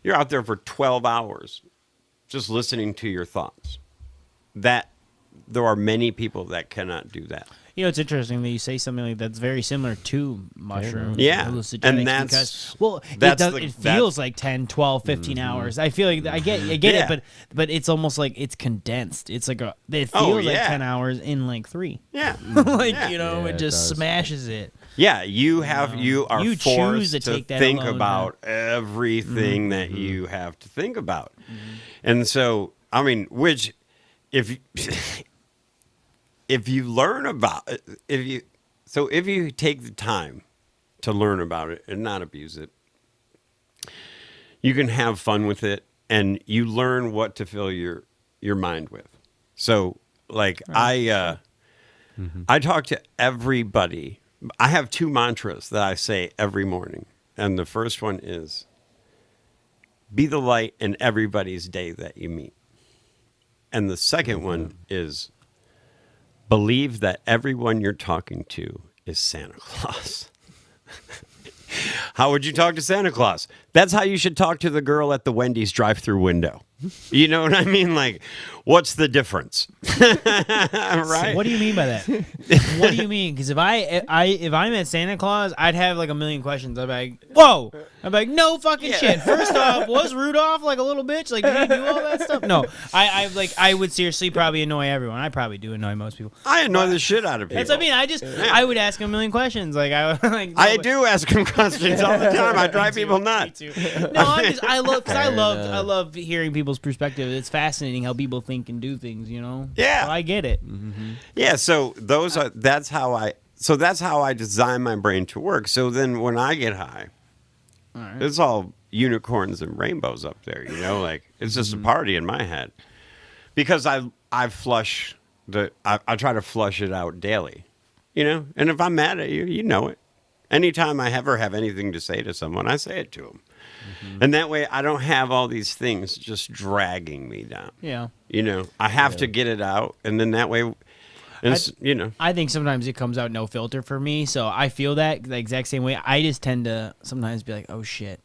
you're out there for 12 hours just listening to your thoughts. That there are many people that cannot do that. You know, it's interesting that you say something like that's very similar to mushroom. Yeah. hallucinogenics And that's- because, well, that's it feels like 10, 12, 15 hours. I feel like I get Yeah. it, but it's almost like it's condensed. It's like it feels Oh, like yeah. 10 hours in like 3. Yeah. Like, Yeah. you know, Yeah, it it just does. smashes it. Yeah, you are You choose forced to to take that think alone, about everything that you have to think about. And so, I mean, which if if you learn about if you take the time to learn about it and not abuse it, you can have fun with it and you learn what to fill your mind with. So, like I talk to everybody. I have 2 mantras that I say every morning. And the first one is be the light in everybody's day that you meet. And the second one is believe that everyone you're talking to is Santa Claus. How would you talk to Santa Claus? That's how you should talk to the girl at the Wendy's drive-through window. You know what I mean? Like, what's the difference? Right? What do you mean by that? What do you mean? Because if I met Santa Claus, I'd have like a million questions. I'd be like, whoa! I'd be like, no fucking shit. First off, was Rudolph like a little bitch? Like, did he do all that stuff? No, I would seriously probably annoy everyone. I probably do annoy most people. I annoy the shit out of people. That's what I mean. I would ask him a million questions. Like I do ask him questions all the time. I drive people nuts. No, I love hearing people's perspective. It's fascinating how people think and do things. You know. Yeah. So I get it. Yeah, so that's how I design my brain to work. So then when I get high, Right. it's all unicorns and rainbows up there, you know, like it's just a party in my head. Because I flush I try to flush it out daily. You know? And if I'm mad at you, you know it. Anytime I ever have anything to say to someone, I say it to them. And that way I don't have all these things just dragging me down. Yeah. You know, I have to get it out, and then that way you know. I think sometimes it comes out no filter for me, so I feel that the exact same way. I just tend to sometimes be like, "Oh shit."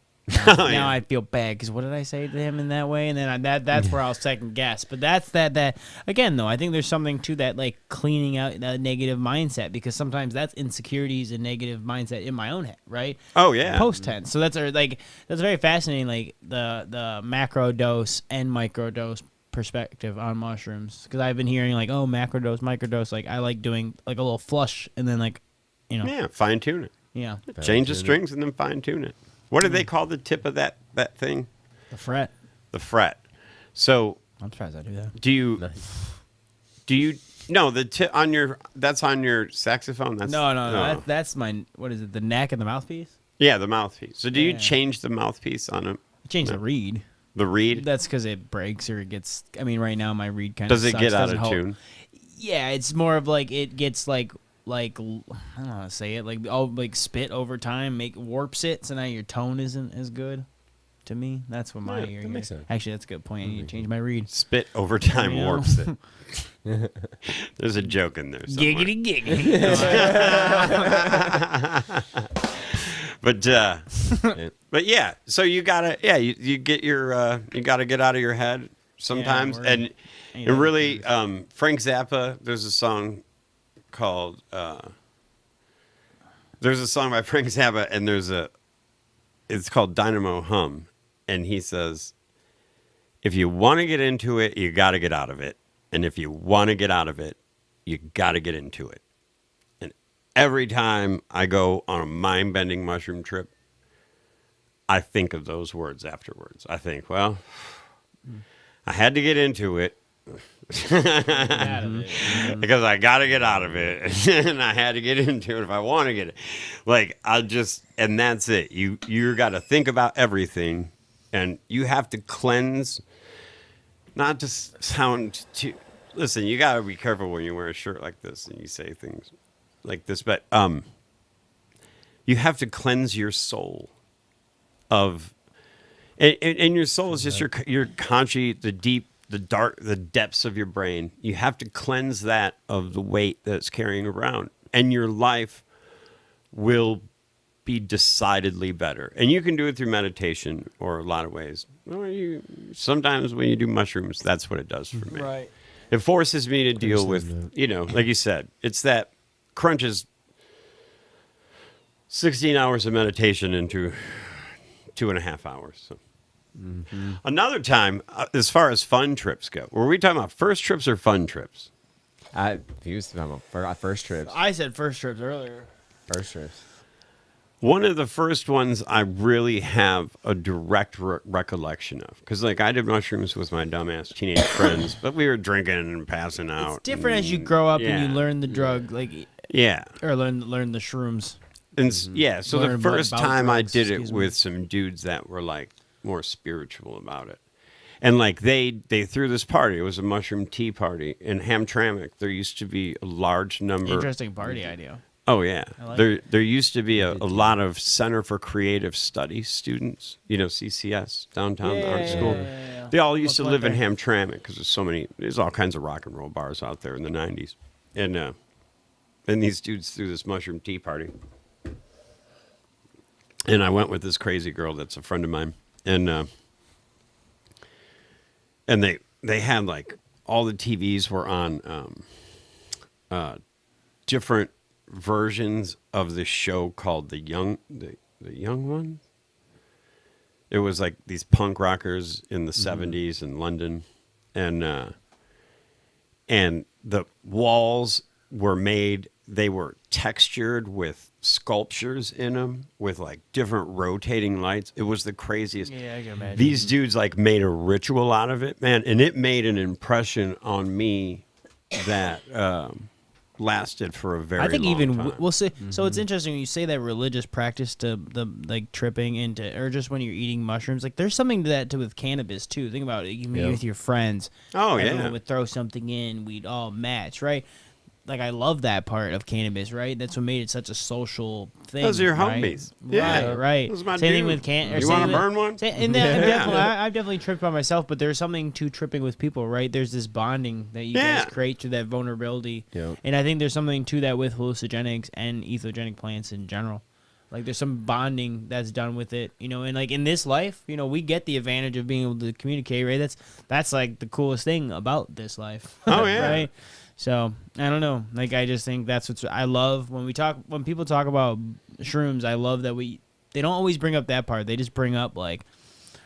Now I feel bad because what did I say to him in that way? And then that's where I'll second guess. But that's that again though. I think there's something to that, like cleaning out that negative mindset, because sometimes that's insecurities and negative mindset in my own head, right? Oh yeah. Post tense. So that's very fascinating. Like the macro dose and micro dose perspective on mushrooms, because I've been hearing like, oh, macro dose, micro dose. Like I like doing like a little flush and then like, you know, Yeah, fine tune it. yeah, Change the strings and then fine tune it. What do they call the tip of that thing? the fret. The fret. So I'm surprised I do that. do you no, the tip on that's on your saxophone? That's No. That's my, what is it? The neck and the mouthpiece. Yeah, the mouthpiece. So do you Yeah. change the mouthpiece on it? Change the reed. The reed? That's because it breaks or it gets. I mean, right now my reed kind of Does it get out of tune? Yeah, it's more of like it gets like I don't know how to say it, like spit over time, warps it, so now your tone isn't as good. To me, that's what my Yeah, ear. that makes sense. Actually, that's a good point. I need to change my reed. Spit over time You know? warps it. There's a joke in there somewhere. Giggity giggity. But yeah, so you gotta you get your you gotta get out of your head sometimes, word. and Yeah. really Frank Zappa. There's a song called there's a song by Frank Zappa, and it's called Dynamo Hum, and he says, if you want to get into it, you got to get out of it, and if you want to get out of it, you got to get into it. And every time I go on a mind-bending mushroom trip, I think of those words afterwards. I think, well, I had to get into it because I got to get out of it, and I had to get into it if I want to get it. Like and that's it. You got to think about everything, and you have to cleanse. Not to sound too. Listen, you got to be careful when you wear a shirt like this and you say things like this, but you have to cleanse your soul of, and your soul is just your conscious, the depths of your brain. You have to cleanse that of the weight that's carrying around, and your life will be decidedly better. And you can do it through meditation or a lot of ways. Or sometimes when you do mushrooms, that's what it does for me. Right. It forces me to deal with, like you said, it's that crunches 16 hours of meditation into 2.5 hours. So. Another time, as far as fun trips go, were we talking about first trips or fun trips? He was talking about first trips. I said first trips earlier. First trips. One of the first ones I really have a direct recollection of, because like I did mushrooms with my dumbass teenage friends, but we were drinking and passing out. It's different as you grow up and you yeah. learn the drug, like or learn the shrooms. And yeah, so the Learn first about time I drugs, did it excuse me. with some dudes that were like more spiritual about it. And like they threw this party. It was a mushroom tea party in Hamtramck. There used to be a large number. Interesting party idea. Oh yeah, like there used to be a lot of Center for Creative Studies students. You know, CCS downtown the art school. Yeah. They all used to What's live in there? Hamtramck because there's so many. There's all kinds of rock and roll bars out there in the '90s, and these dudes threw this mushroom tea party. And I went with this crazy girl that's a friend of mine, and they had like all the TVs were on different versions of the show called the Young One. It was like these punk rockers in the '70s in London, and the walls were made. They were textured with sculptures in them with like different rotating lights. It was the craziest. Yeah, I can imagine. These dudes like made a ritual out of it, man, and it made an impression on me that lasted for a very I think long even time. we'll say. So it's interesting when you say that religious practice to the like tripping into, or just when you're eating mushrooms. Like there's something to that too with cannabis too. Think about it. You meet with your friends. Oh, yeah. Everyone would throw something in. We'd all match, right? Like I love that part of cannabis, right? That's what made it such a social thing. Those are your right? homies. Yeah. Right. Those are my Same thing dudes. with can. You wanna burn one? And I've definitely tripped by myself, but there's something to tripping with people, right? There's this bonding that you guys create through that vulnerability, and I think there's something to that with hallucinogenics and ethogenic plants in general. Like there's some bonding that's done with it, you know, and like in this life, you know, we get the advantage of being able to communicate, right? That's like the coolest thing about this life. Oh yeah. Right. So I don't know. Like I just think that's what I love when people talk about shrooms. I love that they don't always bring up that part. They just bring up like,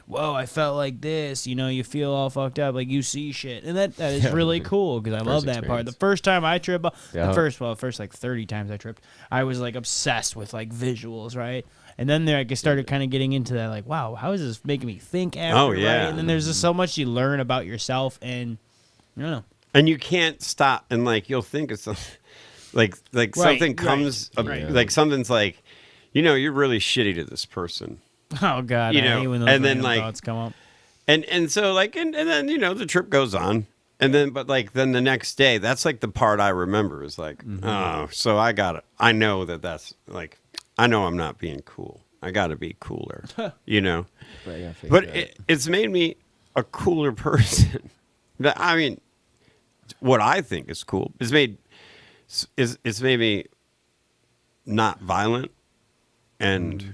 whoa, I felt like this. You know, you feel all fucked up, like you see shit, and that is really cool because I love that part. The first time I tripped, the first like 30 times I tripped, I was like obsessed with like visuals, right? And then I started kind of getting into that, like, wow, how is this making me think after? Oh, yeah. Right? And then there's just so much you learn about yourself, and I don't know. And you can't stop, and like you'll think it's like something comes like something's like, you know, you're really shitty to this person. Oh God, you I know, hate when those and then random like thoughts come up. And so like and then you know the trip goes on, and then but like then the next day, that's like the part I remember is like, oh, so I know that's like, I know I'm not being cool. I got to be cooler, you know. But it's made me a cooler person. I mean, what I think is cool it's made me not violent and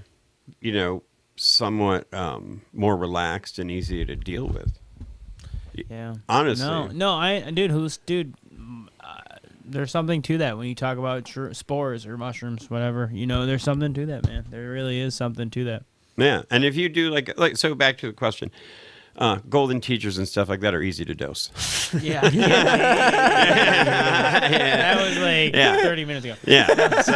you know, somewhat more relaxed and easier to deal with. Yeah, honestly. There's something to that when you talk about spores or mushrooms, whatever. You know, there's something to that, man. There really is something to that. Yeah, and if you do like so, back to the question. Golden teachers and stuff like that are easy to dose. Yeah. That was like 30 minutes ago. Yeah. So.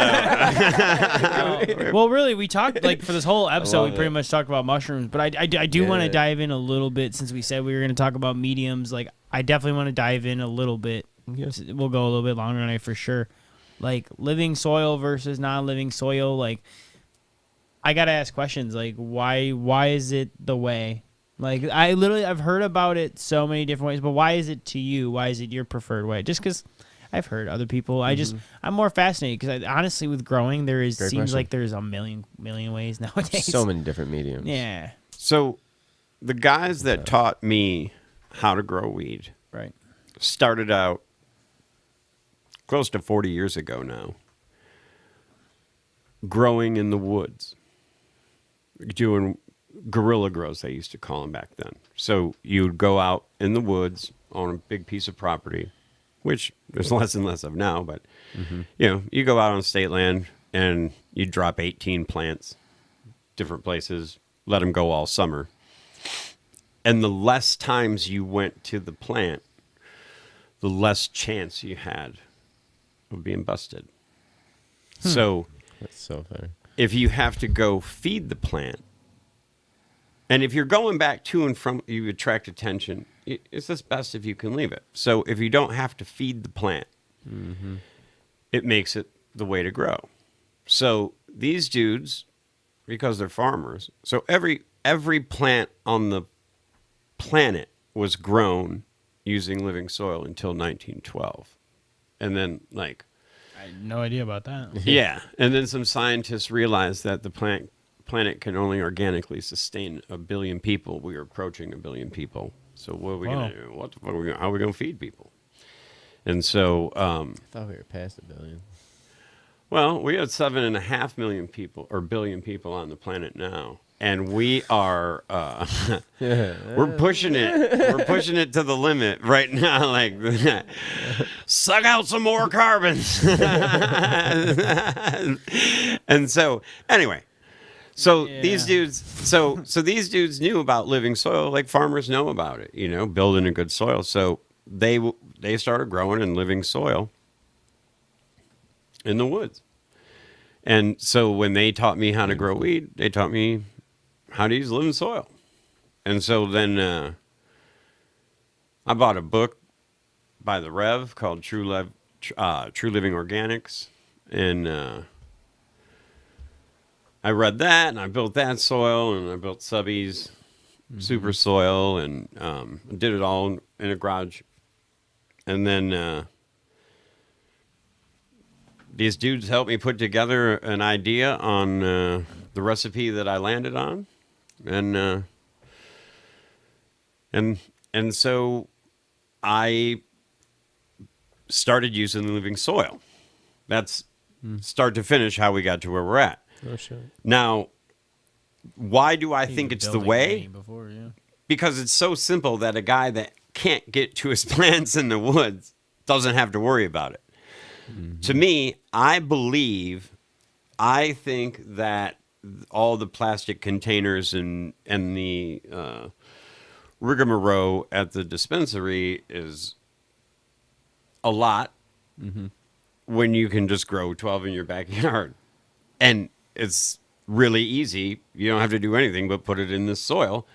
Well, really, we talked, like, for this whole episode, we pretty much talked about mushrooms, but I do want to dive in a little bit since we said we were going to talk about mediums. Like, I definitely want to dive in a little bit. Yes. We'll go a little bit longer tonight for sure. Like, living soil versus non-living soil. Like, I got to ask questions. Like, why is it the way? Like, I've heard about it so many different ways, but why is it to you? Why is it your preferred way? Just because I've heard other people. I'm more fascinated because honestly, with growing, seems like there's a million ways nowadays. So many different mediums. Yeah. So the guys that taught me how to grow weed started out close to 40 years ago now, growing in the woods, doing guerrilla grows, they used to call them back then. So you'd go out in the woods on a big piece of property, which there's less and less of now, but you know, you go out on state land and you drop 18 plants, different places, let them go all summer. And the less times you went to the plant, the less chance you had of being busted. So That's so funny. if you have to go feed the plant, and if you're going back to and from, you attract attention, it's just best if you can leave it. So if you don't have to feed the plant, it makes it the way to grow. So these dudes, because they're farmers, so every plant on the planet was grown using living soil until 1912. And then, like... I had no idea about that. Yeah. And then some scientists realized that the planet can only organically sustain 1 billion people. We are approaching 1 billion people. So what are we going to do? What the fuck how are we going to feed people? And so... I thought we were past 1 billion. Well, we had 7.5 million people, or billion people on the planet now. And we are, we're pushing it. We're pushing it to the limit right now. Like, suck out some more carbons. And so, anyway, so these dudes, so these dudes knew about living soil, like farmers know about it. You know, building a good soil. So they started growing in living soil in the woods. And so when they taught me how to grow weed, they taught me how to use living soil. And so then I bought a book by the Rev called True Living Organics. And I read that, and I built that soil, and I built Subby's super soil, and did it all in a garage. And then these dudes helped me put together an idea on the recipe that I landed on. And so I started using the living soil. That's start to finish how we got to where we're at. Oh, shit. Now, why do I think it's the way? Before, yeah. Because it's so simple that a guy that can't get to his plants in the woods doesn't have to worry about it. To me, I think that all the plastic containers and the rigmarole at the dispensary is a lot when you can just grow 12 in your backyard. And it's really easy. You don't have to do anything but put it in the soil.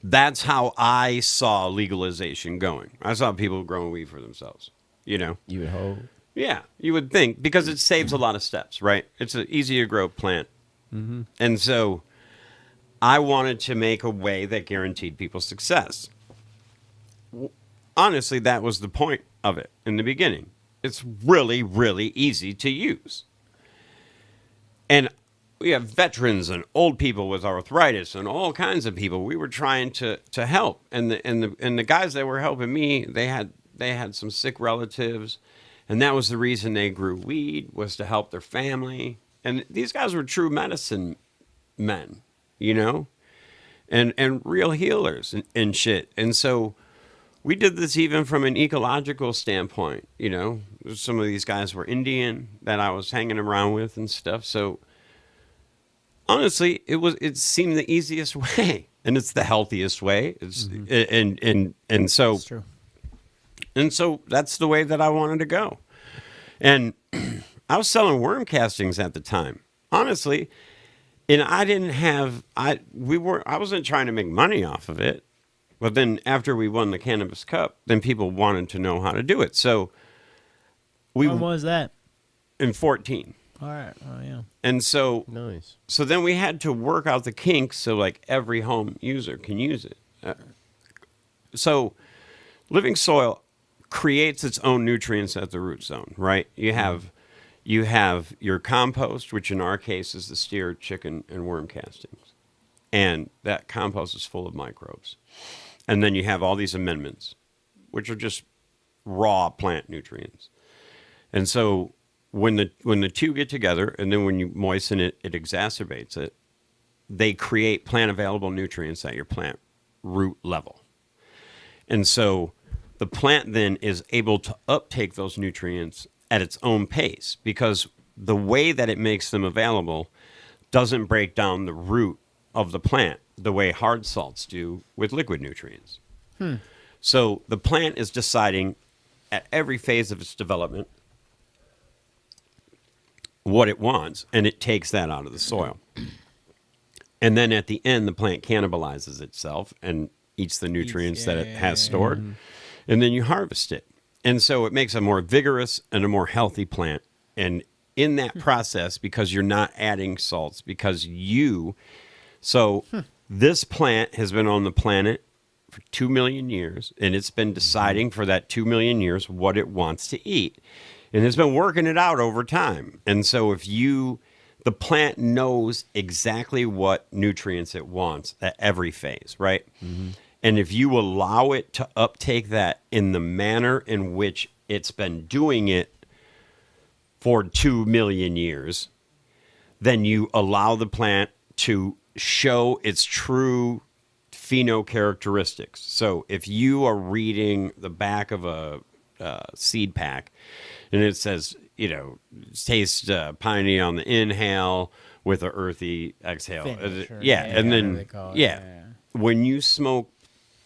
That's how I saw legalization going. I saw people growing weed for themselves, you know. You would hope. Yeah, you would think, because it saves a lot of steps, right? It's an easy to grow plant. And so I wanted to make a way that guaranteed people success. Honestly, that was the point of it in the beginning. It's really, really easy to use. And we have veterans and old people with arthritis and all kinds of people. We were trying to help. And the guys that were helping me, they had some sick relatives. And that was the reason they grew weed, was to help their family. And these guys were true medicine men, you know, and real healers and shit. And so we did this even from an ecological standpoint, you know. Some of these guys were Indian that I was hanging around with and stuff. So honestly, it seemed the easiest way, and it's the healthiest way. It's and so That's true. And so that's the way that I wanted to go. And I was selling worm castings at the time, honestly. And I wasn't trying to make money off of it. But then after we won the Cannabis Cup, then people wanted to know how to do it. So When was that? in 14. All right. Oh, yeah. And so Nice. So then we had to work out the kinks so like every home user can use it. So living soil creates its own nutrients at the root zone, right? You have your compost, which in our case is the steer, chicken, and worm castings. And that compost is full of microbes. And then you have all these amendments, which are just raw plant nutrients. And so when the two get together, and then when you moisten it, it exacerbates it, they create plant available nutrients at your plant root level. And so the plant then is able to uptake those nutrients at its own pace, because the way that it makes them available doesn't break down the root of the plant the way hard salts do with liquid nutrients. So the plant is deciding at every phase of its development what it wants, and it takes that out of the soil. And then at the end, the plant cannibalizes itself and eats the nutrients that it has stored, and then you harvest it. And so it makes a more vigorous and a more healthy plant. And in that process, because you're not adding salts, this plant has been on the planet for 2 million years, and it's been deciding for that 2 million years what it wants to eat. And it's been working it out over time. And so the plant knows exactly what nutrients it wants at every phase, right? Mm-hmm. And if you allow it to uptake that in the manner in which it's been doing it for 2 million years, then you allow the plant to show its true phenocharacteristics. So if you are reading the back of a seed pack and it says, taste piney on the inhale with an earthy exhale. When you smoke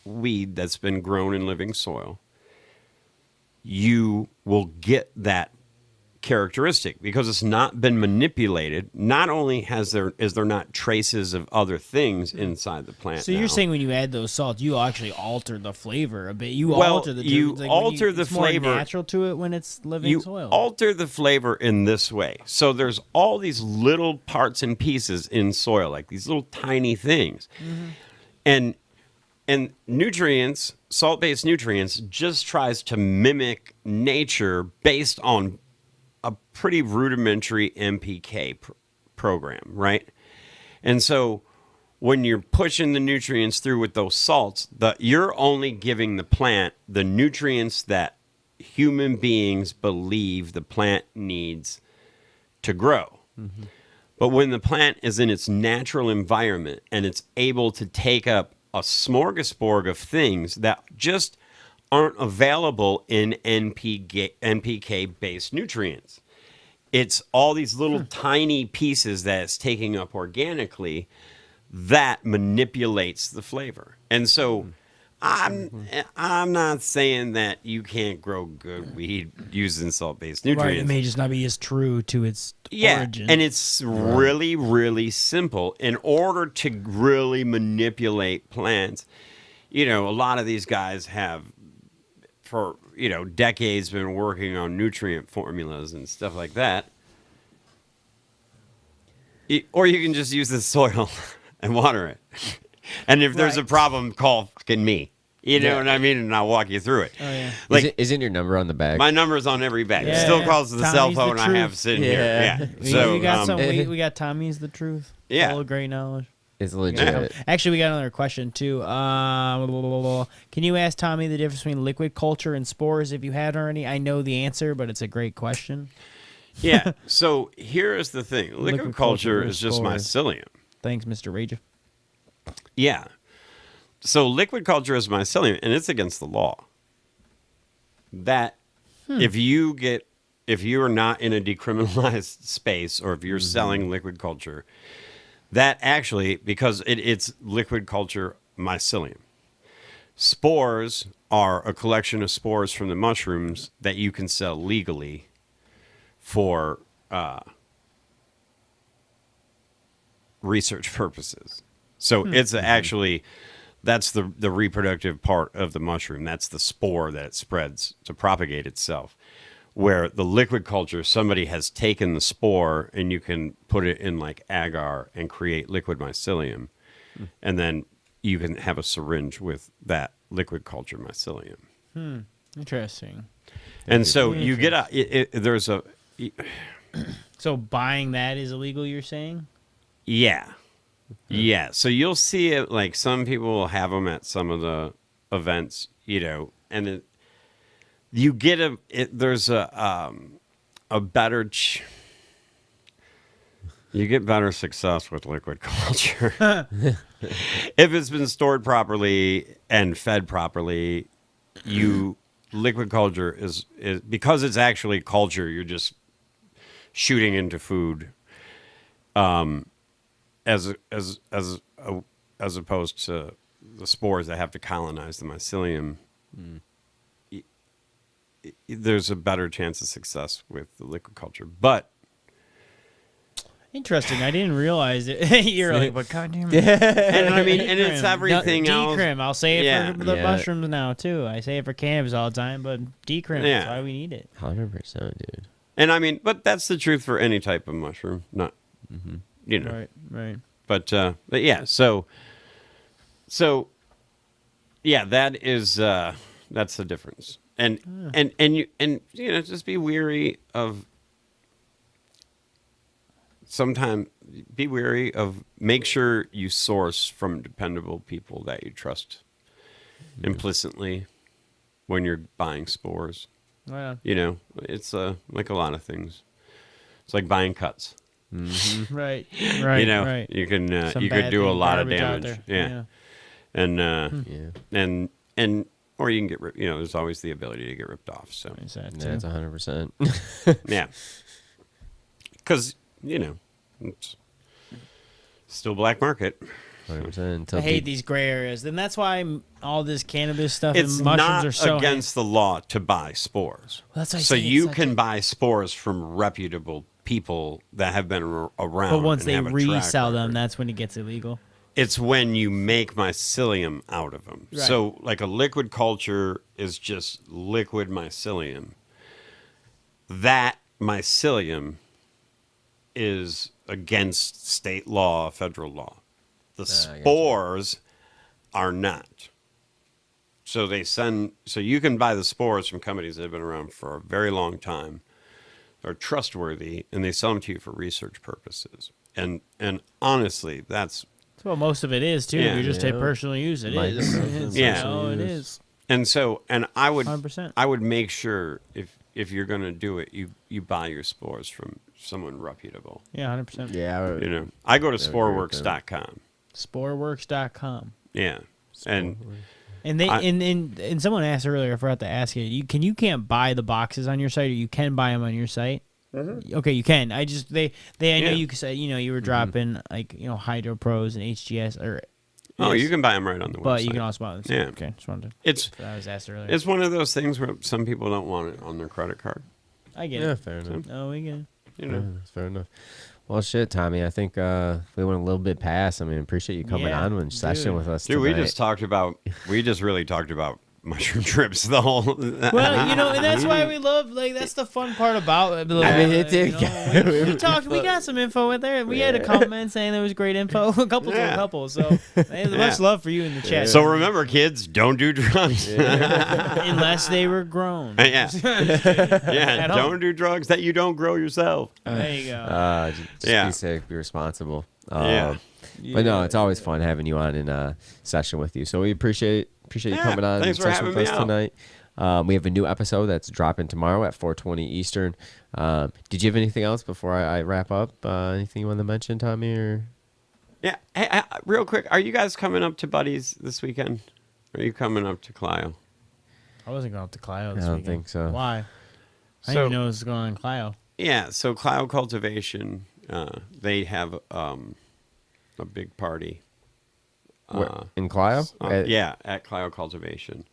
weed that's been grown in living soil, you will get that characteristic because it's not been manipulated. Not only is there not traces of other things inside the plant. So you're saying when you add those salts, you actually alter the flavor a bit. You alter the flavor. More natural to it when it's living soil. You alter the flavor in this way. So there's all these little parts and pieces in soil, like these little tiny things, and nutrients, salt-based nutrients, just tries to mimic nature based on a pretty rudimentary NPK program, right? And so when you're pushing the nutrients through with those salts, you're only giving the plant the nutrients that human beings believe the plant needs to grow. Mm-hmm. But when the plant is in its natural environment and it's able to take up a smorgasbord of things that just aren't available in NPK-based nutrients. It's all these little tiny pieces that it's taking up organically that manipulates the flavor. And so I'm not saying that you can't grow good weed using salt-based nutrients. Right, it may just not be as true to its origin. And it's really, really simple. In order to really manipulate plants, a lot of these guys have for decades been working on nutrient formulas and stuff like that. Or you can just use the soil and water it. And if there's a problem, call fucking me. You know what I mean? And I'll walk you through it. Oh, yeah. Like, isn't your number on the bag? My number's on every bag. It still calls the cell phone I have sitting here. Yeah. So we got Tommy's the truth. Yeah. Full of great knowledge. It's legit. Actually, we got another question, too. Can you ask Tommy the difference between liquid culture and spores if you had already? I know the answer, but it's a great question. Yeah. So here's the thing. Liquid culture is just mycelium. Thanks, Mr. Rager. Yeah. So liquid culture is mycelium, and it's against the law. That if you are not in a decriminalized space, or if you're selling liquid culture, that actually, because it's liquid culture mycelium. Spores are a collection of spores from the mushrooms that you can sell legally for research purposes. So it's actually, that's the reproductive part of the mushroom. That's the spore that it spreads to propagate itself. Where the liquid culture, somebody has taken the spore and you can put it in like agar and create liquid mycelium. And then you can have a syringe with that liquid culture mycelium. Interesting. And so you get So buying that is illegal, you're saying? Yeah. Yeah. So you'll see it, like some people will have them at some of the events, and you get there's a better you get better success with liquid culture if it's been stored properly and fed properly. You liquid culture is because it's actually culture. You're just shooting into food, as opposed to the spores that have to colonize the mycelium. There's a better chance of success with the liquid culture, but. Interesting. I didn't realize it. You're like, but goddamn it. And I mean, and it's everything else. Decrim. I'll say it for the Yeah. mushrooms now too. I say it for cannabis all the time, but decrim. Yeah. That's why we need it. 100%, dude. And I mean, but that's the truth for any type of mushroom. Not, you know. Right. But yeah. So yeah, that is that's the difference. And you know, just be weary of. Sometimes be wary of, make sure you source from dependable people that you trust implicitly when you're buying spores. Right. You know, it's like a lot of things. It's like buying cuts. Right. You know, Right. you can Some you could bad do a thing, lot of garbage out damage. there. And Yeah. and or you can get you know, there's always the ability to get ripped off. So Is that Yeah, it's too? 100%. yeah, because you know, it's still black market. 100%. Until I hate people- these gray areas. Then that's why all this cannabis stuff It's and mushrooms not are so against the law to buy spores. Well, that's why I So say it's you such can a- buy spores from reputable people that have been around. But once and they have a track resell them, record. that's when it gets illegal. It's when you make mycelium out of them. Right. So like a liquid culture is just liquid mycelium. That mycelium is against state law, federal law. The I gotcha. spores are not. So you can buy the spores from companies that have been around for a very long time, are trustworthy, and they sell them to you for research purposes. And honestly, that's That's what most of it is too. Yeah. You just take personal use. It Might is. be It's, Yeah. you know, it is. and so and I would 100%. I would make sure if you're going to do it, you buy your spores from someone reputable. Yeah, 100%. Yeah, I would- You know, I go to Yeah, I agree with that. sporeworks.com. Sporeworks.com. Yeah. And And they I- and someone asked earlier, I forgot to ask you. You can't buy the boxes on your site, or you can buy them on your site. Okay, you can. I just I know Yeah. you said you were dropping like Hydro Pros and HGS or. oh, you can buy them right on the website. But you can also buy them. Yeah. Okay, just wanted to. It's I was asked earlier. it's one of those things where some people don't want it on their credit card. I get Yeah, it. fair enough. Oh, we get it. You Yeah, know. that's fair enough. Well, shit, Tommy. I think we went a little bit past. I mean, appreciate you coming Yeah, on and session dude. with us Dude, we tonight. just really talked about mushroom trips the whole. Well, and that's why we love that's the fun part about it. I mean, it did. We talked. We got some info in there. We had a comment saying there was great info. A couple to a couple. So hey, much love for you in the chat. So remember, kids, don't do drugs. unless they were grown. Yeah, At home. don't do drugs that you don't grow yourself. There you go. Just Yeah. be safe, be responsible. Yeah. But no, it's always fun having you on in session with you. So we appreciate you Yeah, coming on thanks and for session having with me us out. tonight. We have a new episode that's dropping tomorrow at 4:20 Eastern. Did you have anything else before I wrap up? Anything you want to mention, Tommy? Or Yeah. Hey, real quick, are you guys coming up to Buddy's this weekend? Are you coming up to Clio? I wasn't going up to Clio this I don't weekend. think so. Why? I So- didn't even know what was going on in Clio. Yeah. So Clio Cultivation, they have a big party. Where- in Clio? Yeah, at Clio Cultivation.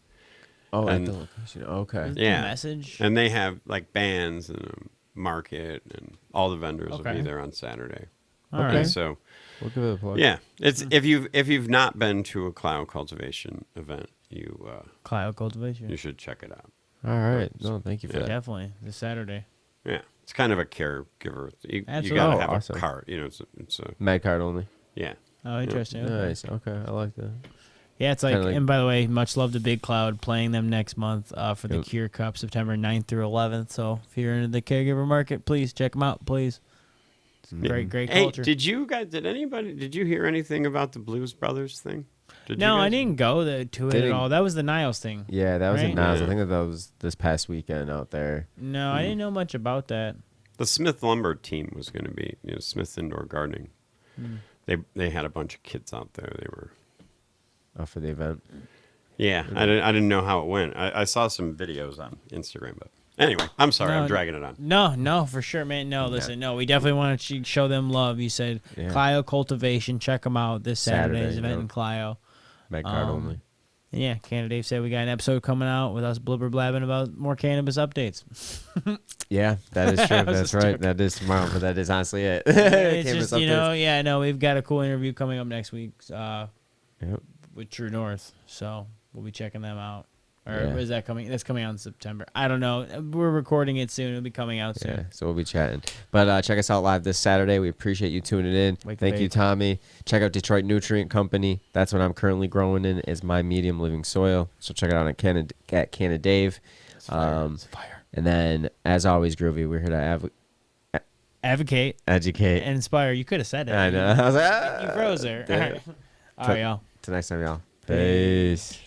Oh, and- at the location. Okay. Yeah. Message. And they have like bands and a market, and all the vendors will Okay. be there on Saturday. All Okay. right. So We'll give it a plug. yeah, it's if you've not been to a Clio Cultivation event, you Clio Cultivation. should check it out. All right. No, thank you for that. Definitely. This Saturday. Yeah, it's kind of a caregiver. You Absolutely. gotta Oh, have awesome. a cart. You know, it's a Med card only. yeah. Oh, interesting. Okay. Nice. Okay, I like that. Yeah, it's like, Kinda like- and by the way, much love to Big Cloud playing them next month for the Yep. Cure Cup, September 9th through 11th. So if you're into the caregiver market, please check them out, please. It's great Hey, culture. did you hear anything about the Blues Brothers thing? Did you No, I guys- didn't go to it Didn't- at all. That was the Niles thing. Yeah, that was Right? in Niles. Yeah. I think that was this past weekend out there. No, I didn't know much about that. The Smith Lumber team was going to be, Smith Indoor Gardening. They had a bunch of kids out there. They were For the event. Yeah, I didn't know how it went. I saw some videos on Instagram, but anyway, I'm sorry, I'm dragging it on. No, for sure, man. No, listen, no, we definitely want to show them love. You said Clio Cultivation, check them out this Saturday's event in Clio. Med card only. Yeah, Canada Dave said we got an episode coming out with us blubber blabbing about more cannabis updates. Yeah, that is true. That's right. Joke. That is tomorrow, but that is honestly it. It's just, we've got a cool interview coming up next week with True North, so we'll be checking them out. Or is that coming? That's coming out in September. I don't know. We're recording it soon. It'll be coming out soon. Yeah, so we'll be chatting. But check us out live this Saturday. We appreciate you tuning in. Thank you, Tommy. Check out Detroit Nutrient Company. That's what I'm currently growing in is my medium living soil. So check it out at Canada Dave. It's fire. And then, as always, Groovy, we're here to advocate, educate, and inspire. You could have said it. I know. I was like, you froze there. All right, y'all. Till next time, y'all. Peace.